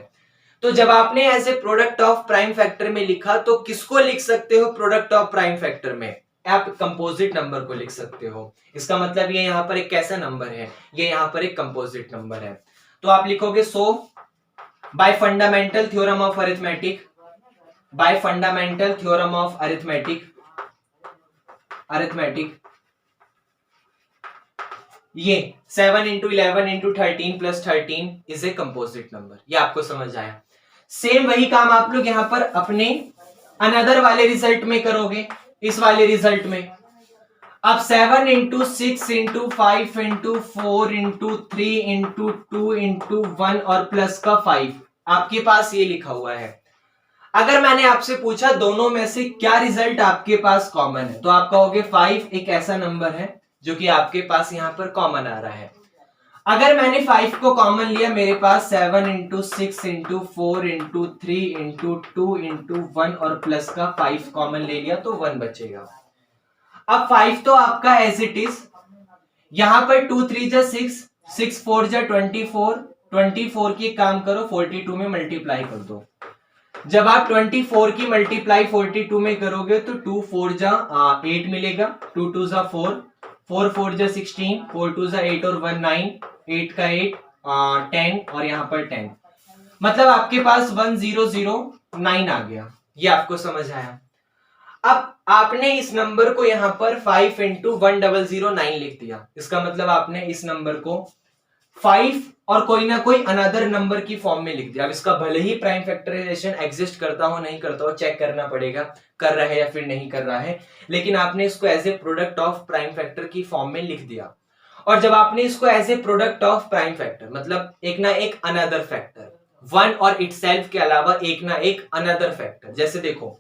तो जब आपने as a product of prime factor में लिखा तो किसको लिख सकते हो प्रोडक्ट ऑफ प्राइम फैक्टर में? आप कंपोजिट नंबर को लिख सकते हो। इसका मतलब ये यहां पर एक कैसा नंबर है? ये यहां पर एक कंपोजिट नंबर है। तो आप लिखोगे so by fundamental theorem of arithmetic, by fundamental theorem of arithmetic ये 7 into 11 into 13 plus 13 is a composite number. ये आपको समझ आया? सेम वही काम आप लोग यहां पर अपने अनदर वाले रिजल्ट में करोगे। इस वाले रिजल्ट में अब 7 into 6 into 5 into 4 into 3 into 2 into 1 और प्लस का 5 आपके पास ये लिखा हुआ है। अगर मैंने आपसे पूछा दोनों में से क्या रिजल्ट आपके पास कॉमन है, तो आप कहोगे 5 एक ऐसा नंबर है जो कि आपके पास यहां पर कॉमन आ रहा है। अगर मैंने 5 को कॉमन लिया, मेरे पास 7 into 6 into 4 into 3 into 2 into 1 और प्लस का 5 कॉमन ले लिया तो 1 बचेगा। अब 5 तो आपका एज इट इज, यहां पर 2 3 जा 6, 6 4 जा 24, 24 की काम करो 42 में मल्टीप्लाई कर दो। जब आप 24 की मल्टीप्लाई 42 में करोगे तो 2 4 जा 8 मिलेगा, 2 2 जा 4, 4 4 जा 16, 4 2 जा 8 और 1 9, 8 का 8 10 और यहाँ पर 10, मतलब आपके पास 1009 आ गया। ये आपको समझ आया? अब आपने इस नंबर को यहाँ पर 5 इंटू 1009 लिख दिया। इसका मतलब आपने इस नंबर को 5 और कोई ना कोई अनदर नंबर की फॉर्म में लिख दिया। अब इसका भले ही प्राइम फैक्टराइजेशन एग्जिस्ट करता हो नहीं करता हो, चेक करना पड़ेगा कर रहा है या फिर नहीं कर रहा है, लेकिन आपने इसको as a product of prime factor की फॉर्म में लिख दिया। और जब आपने इसको as a product of prime factor मतलब एक ना एक अनदर फैक्टर, 1 और इटसेल्फ के अलावा एक ना एक अनदर फैक्टर, जैसे देखो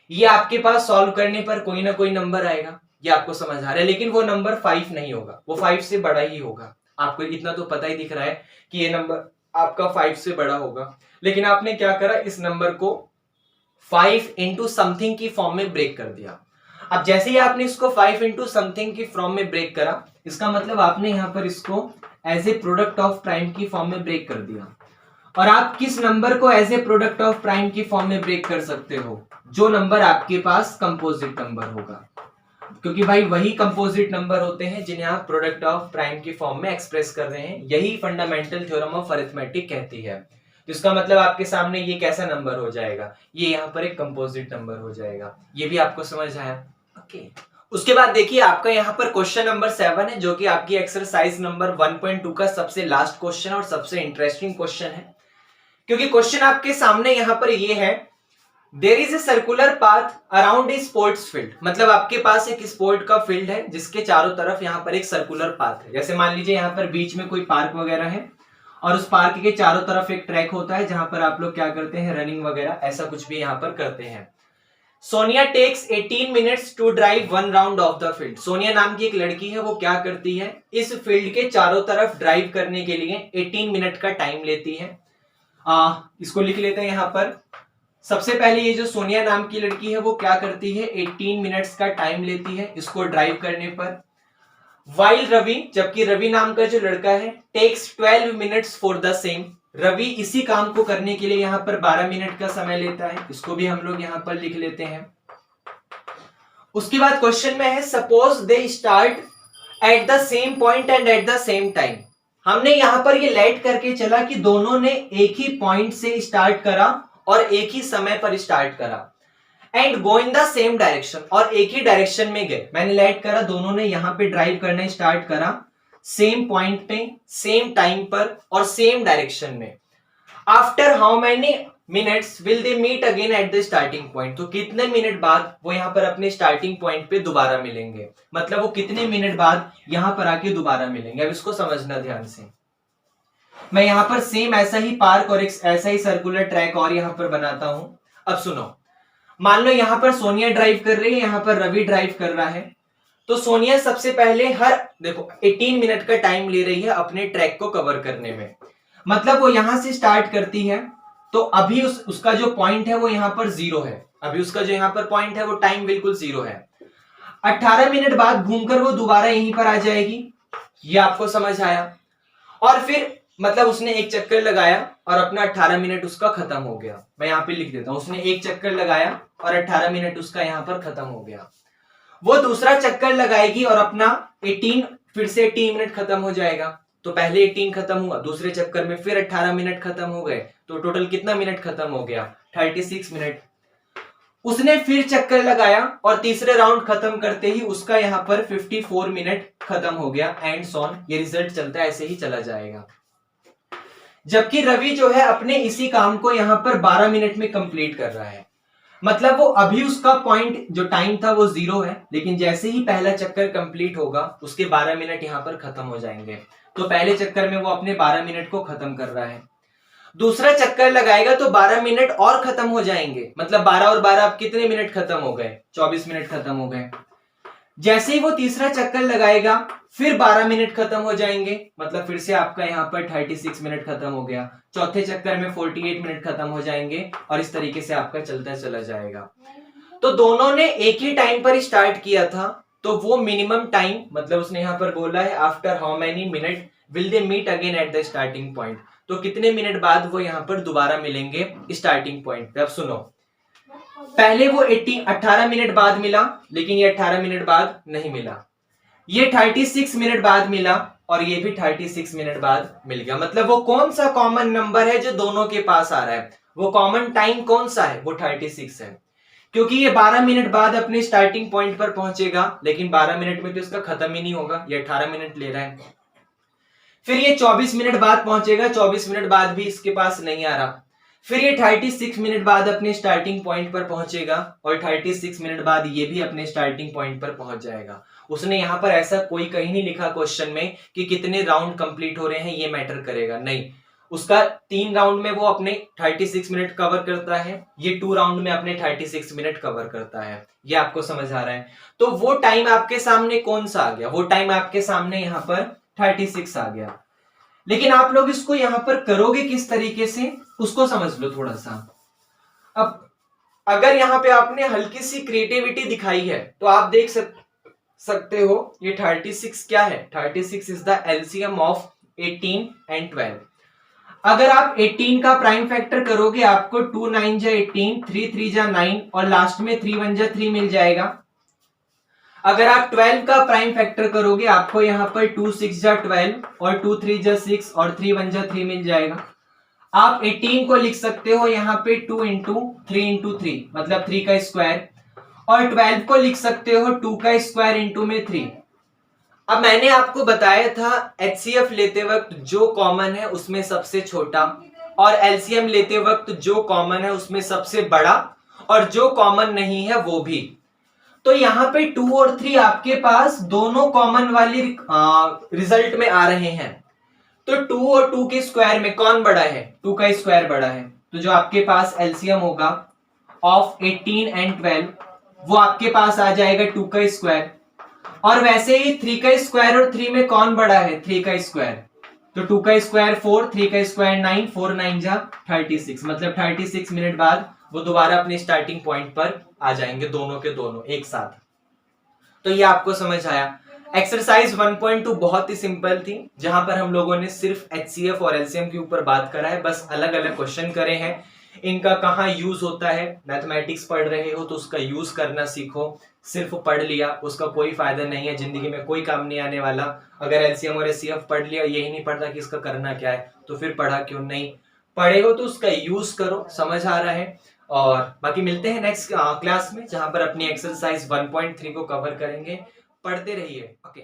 ये आपके पास सॉल्व करने पर कोई ना कोई नंबर आएगा, ये आपको समझ आ रहा है, लेकिन वो नंबर 5 नहीं होगा, वो 5 से बड़ा ही होगा। आपको इतना तो पता ही दिख रहा है कि ये नंबर आपका 5 से बड़ा होगा, लेकिन आपने क्या करा, इस नंबर को 5 इंटू समथिंग की फॉर्म में ब्रेक कर दिया। अब जैसे ही आपने इसको 5 इंटू समथिंग की फॉर्म में ब्रेक करा, इसका मतलब आपने यहाँ पर इसको as a product of prime की फॉर्म में ब्रेक कर दिया। और आप किस नंबर को as a product of prime की फॉर्म में ब्रेक कर सकते हो? जो नंबर आपके पास कंपोजिट नंबर होगा, क्योंकि भाई वही कंपोजिट नंबर होते हैं जिन्हें आप प्रोडक्ट ऑफ प्राइम की फॉर्म में एक्सप्रेस कर रहे हैं। यही फंडामेंटल थ्योरम ऑफ अरिथमेटिक कहती है। इसका मतलब आपके सामने ये कैसा नंबर हो जाएगा? ये यहाँ पर एक कंपोजिट नंबर हो जाएगा। ये भी आपको समझ आया? ओके। उसके बाद देखिए आपका यहाँ पर क्वेश्चन नंबर 7 है, जो कि आपकी एक्सरसाइज नंबर 1.2 का सबसे लास्ट क्वेश्चन और सबसे इंटरेस्टिंग क्वेश्चन है, क्योंकि क्वेश्चन आपके सामने यहाँ पर ये है, there is a circular path around a sports field. मतलब आपके पास एक स्पोर्ट का फील्ड है जिसके चारों तरफ यहाँ पर एक सर्कुलर पाथ है। जैसे मान लीजिए यहाँ पर बीच में कोई पार्क वगैरह है और उस पार्क के चारों तरफ एक ट्रैक होता है जहां पर आप लोग क्या करते हैं, रनिंग वगैरह ऐसा कुछ भी यहाँ पर करते हैं। Sonia takes 18 minutes to drive 1 round of the field. Sonia नाम की एक लड़की है, वो क्या करती है, इस फील्ड के चारों तरफ ड्राइव करने के लिए 18 मिनट का टाइम लेती है। इसको लिख लेते हैं यहाँ पर। सबसे पहले ये जो सोनिया नाम की लड़की है वो क्या करती है, 18 मिनट्स का टाइम लेती है इसको ड्राइव करने पर। वाइल रवि, जबकि रवि नाम का जो लड़का है, takes 12 minutes for the same. Ravi इसी काम को करने के लिए यहाँ पर 12 मिनट का समय लेता है। इसको भी हम लोग यहाँ पर लिख लेते हैं। उसके बाद क्वेश्चन में है, suppose they start at the same point and at the same time. हमने यहाँ पर ये लेट करके चला कि दोनों ने एक ही पॉइंट से स्टार्ट करा और एक ही समय पर स्टार्ट करा, and go in the same direction, और एक ही डायरेक्शन में गए। मैंने लेट करा, दोनों ने यहाँ पे ड्राइव करना स्टार्ट करा सेम पॉइंट पे, सेम टाइम पर और सेम डायरेक्शन में। After how many minutes will they meet again at the starting point. तो कितने मिनट बाद वो यहाँ पर अपने स्टार्टिंग पॉइंट पे दोबारा मिलेंगे, मतलब वो कितने मिनट बाद यहाँ पर आके दोबारा मिलेंगे। अब इसको समझना ध्यान से। मैं यहाँ पर सेम ऐसा ही पार्क और एक ऐसा ही सर्कुलर ट्रैक और यहाँ पर बनाता हूं। अब सुनो, मान लो यहाँ पर सोनिया ड्राइव कर रही है, यहाँ पर रवि ड्राइव कर रहा है। तो सोनिया सबसे पहले देखो 18 मिनट का टाइम ले रही है अपने ट्रैक को कवर करने में। मतलब वो यहां से स्टार्ट करती है, तो अभी उसका जो पॉइंट है वो यहाँ पर 0 है। अभी उसका जो यहाँ पर पॉइंट है वो टाइम बिल्कुल 0 है। 18 मिनट बाद घूमकर वो दोबारा यहीं पर आ जाएगी। ये आपको समझ आया? और फिर मतलब उसने एक चक्कर लगाया और अपना 18 मिनट उसका खत्म हो गया। मैं यहाँ पे लिख देता हूं, उसने एक चक्कर लगाया और 18 मिनट उसका यहाँ पर खत्म हो गया। वो दूसरा चक्कर लगाएगी और अपना 18 फिर से 18 मिनट खत्म हो जाएगा। तो पहले 18 खत्म हुआ, दूसरे चक्कर में फिर 18 मिनट खत्म हो गए, तो टोटल कितना मिनट खत्म हो गया, 36 मिनट। उसने फिर चक्कर लगाया और तीसरे राउंड खत्म करते ही उसका यहाँ पर 54 मिनट खत्म हो गया, एंड सॉन। ये रिजल्ट चलता है, ऐसे ही चला जाएगा। जबकि रवि जो है अपने इसी काम को यहाँ पर 12 मिनट में कंप्लीट कर रहा है। मतलब वो अभी उसका पॉइंट जो टाइम था वो 0 है, लेकिन जैसे ही पहला चक्कर कंप्लीट होगा उसके 12 मिनट यहाँ पर खत्म हो जाएंगे। तो पहले चक्कर में वो अपने 12 मिनट को खत्म कर रहा है। दूसरा चक्कर लगाएगा तो 12 मिनट और खत्म हो जाएंगे। मतलब 12 और 12 अब कितने मिनट खत्म हो गए, 24 मिनट खत्म हो गए। जैसे ही वो तीसरा चक्कर लगाएगा फिर 12 मिनट खत्म हो जाएंगे। मतलब फिर से आपका यहाँ पर 36 मिनट खत्म हो गया। चौथे चक्कर में 48 मिनट खत्म हो जाएंगे और इस तरीके से आपका चलता चला जाएगा। तो दोनों ने एक ही टाइम पर स्टार्ट किया था, तो वो मिनिमम टाइम, मतलब उसने यहाँ पर बोला है after how many minute will they meet again at the starting point. तो कितने मिनट बाद वो यहाँ पर दोबारा मिलेंगे स्टार्टिंग पॉइंट पे। अब सुनो, पहले वो 18 मिनट बाद मिला, लेकिन ये 18 मिनट बाद नहीं मिला। ये 36 मिनट बाद मिला और ये भी 36 मिनट बाद मिल गया। मतलब वो कौन सा कॉमन नंबर है जो दोनों के पास आ रहा है, वो कॉमन टाइम कौन सा है, वो 36 है। क्योंकि ये 12 मिनट बाद अपने स्टार्टिंग पॉइंट पर पहुंचेगा, लेकिन 12 मिनट में तो इसका खत्म ही नहीं होगा, ये 18 मिनट ले रहा है। फिर ये 24 मिनट बाद पहुंचेगा, 24 मिनट बाद भी इसके पास नहीं आ रहा। फिर ये 36 मिनट बाद अपने स्टार्टिंग पॉइंट पर पहुंचेगा और 36 मिनट बाद ये भी अपने स्टार्टिंग पॉइंट पर पहुंच जाएगा। उसने यहाँ पर ऐसा कोई कहीं नहीं लिखा क्वेश्चन में कि कितने राउंड कंप्लीट हो रहे हैं ये मैटर करेगा, नहीं। उसका 3 राउंड में वो अपने 36 मिनट कवर करता है, ये 2 राउंड में अपने 36 मिनट कवर करता है। ये आपको समझ आ रहा है? तो वो टाइम आपके सामने कौन सा आ गया, वो टाइम आपके सामने यहाँ पर 36 आ गया। लेकिन आप लोग इसको यहां पर करोगे किस तरीके से, उसको समझ लो थोड़ा सा। अब अगर यहां पे आपने हल्की सी क्रिएटिविटी दिखाई है तो आप देख सकते हो ये 36 क्या है, 36 is the LCM of 18 and 12। अगर आप 18 का प्राइम फैक्टर करोगे आपको 2 9 जा 18, 3 3 जा 9 और लास्ट में 3 1 जा 3 मिल जाएगा। अगर आप 12 का प्राइम फैक्टर करोगे आपको यहाँ पर 2 6 जा 12 और 2 3 जा 6 और 3 1 जा 3 मिल जाएगा। आप 18 को लिख सकते हो यहाँ पे 2 इंटू 3 इंटू 3 मतलब 3 का स्क्वायर, और 12 को लिख सकते हो 2 का स्क्वायर इंटू में 3। अब मैंने आपको बताया था एचसीएफ लेते वक्त जो कॉमन है उसमें सबसे छोटा और एलसीएम लेते वक्त जो कॉमन है उसमें सबसे बड़ा और जो कॉमन नहीं है वो भी। तो यहाँ पे 2 और 3 आपके पास दोनों कॉमन वाली रिजल्ट में आ रहे हैं। तो 2 और 2 के स्क्वायर में कौन बड़ा है, 2 का स्क्वायर बड़ा है। तो जो आपके पास एलसीएम होगा ऑफ 18 एंड 12 वो आपके पास आ जाएगा 2 का स्क्वायर। और वैसे ही 3 का स्क्वायर और 3 में कौन बड़ा है, 3 का स्क्वायर। तो 2 का स्क्वायर 4, 3 का स्क्वायर 9, 4 9 जा 36 मतलब 36 मिनट बाद वो दोबारा अपने स्टार्टिंग पॉइंट पर आ जाएंगे दोनों के दोनों एक साथ। तो ये आपको समझ आया। एक्सरसाइज 1.2 बहुत ही सिंपल थी, जहां पर हम लोगों ने सिर्फ एचसीएफ और एलसीएम के ऊपर बात करा है, बस अलग अलग क्वेश्चन करे हैं। इनका कहाँ यूज होता है, मैथमेटिक्स पढ़ रहे हो तो उसका यूज करना सीखो। सिर्फ पढ़ लिया उसका कोई फायदा नहीं है, जिंदगी में कोई काम नहीं आने वाला। अगर एलसीएम और एचसीएफ पढ़ लिया यही नहीं पढ़ता कि इसका करना क्या है तो फिर पढ़ा क्यों नहीं। पढ़े हो तो उसका यूज करो, समझ आ रहा है। और बाकी मिलते हैं नेक्स्ट क्लास में जहां पर अपनी एक्सरसाइज 1.3 को कवर करेंगे। पढ़ते रहिए। ओके।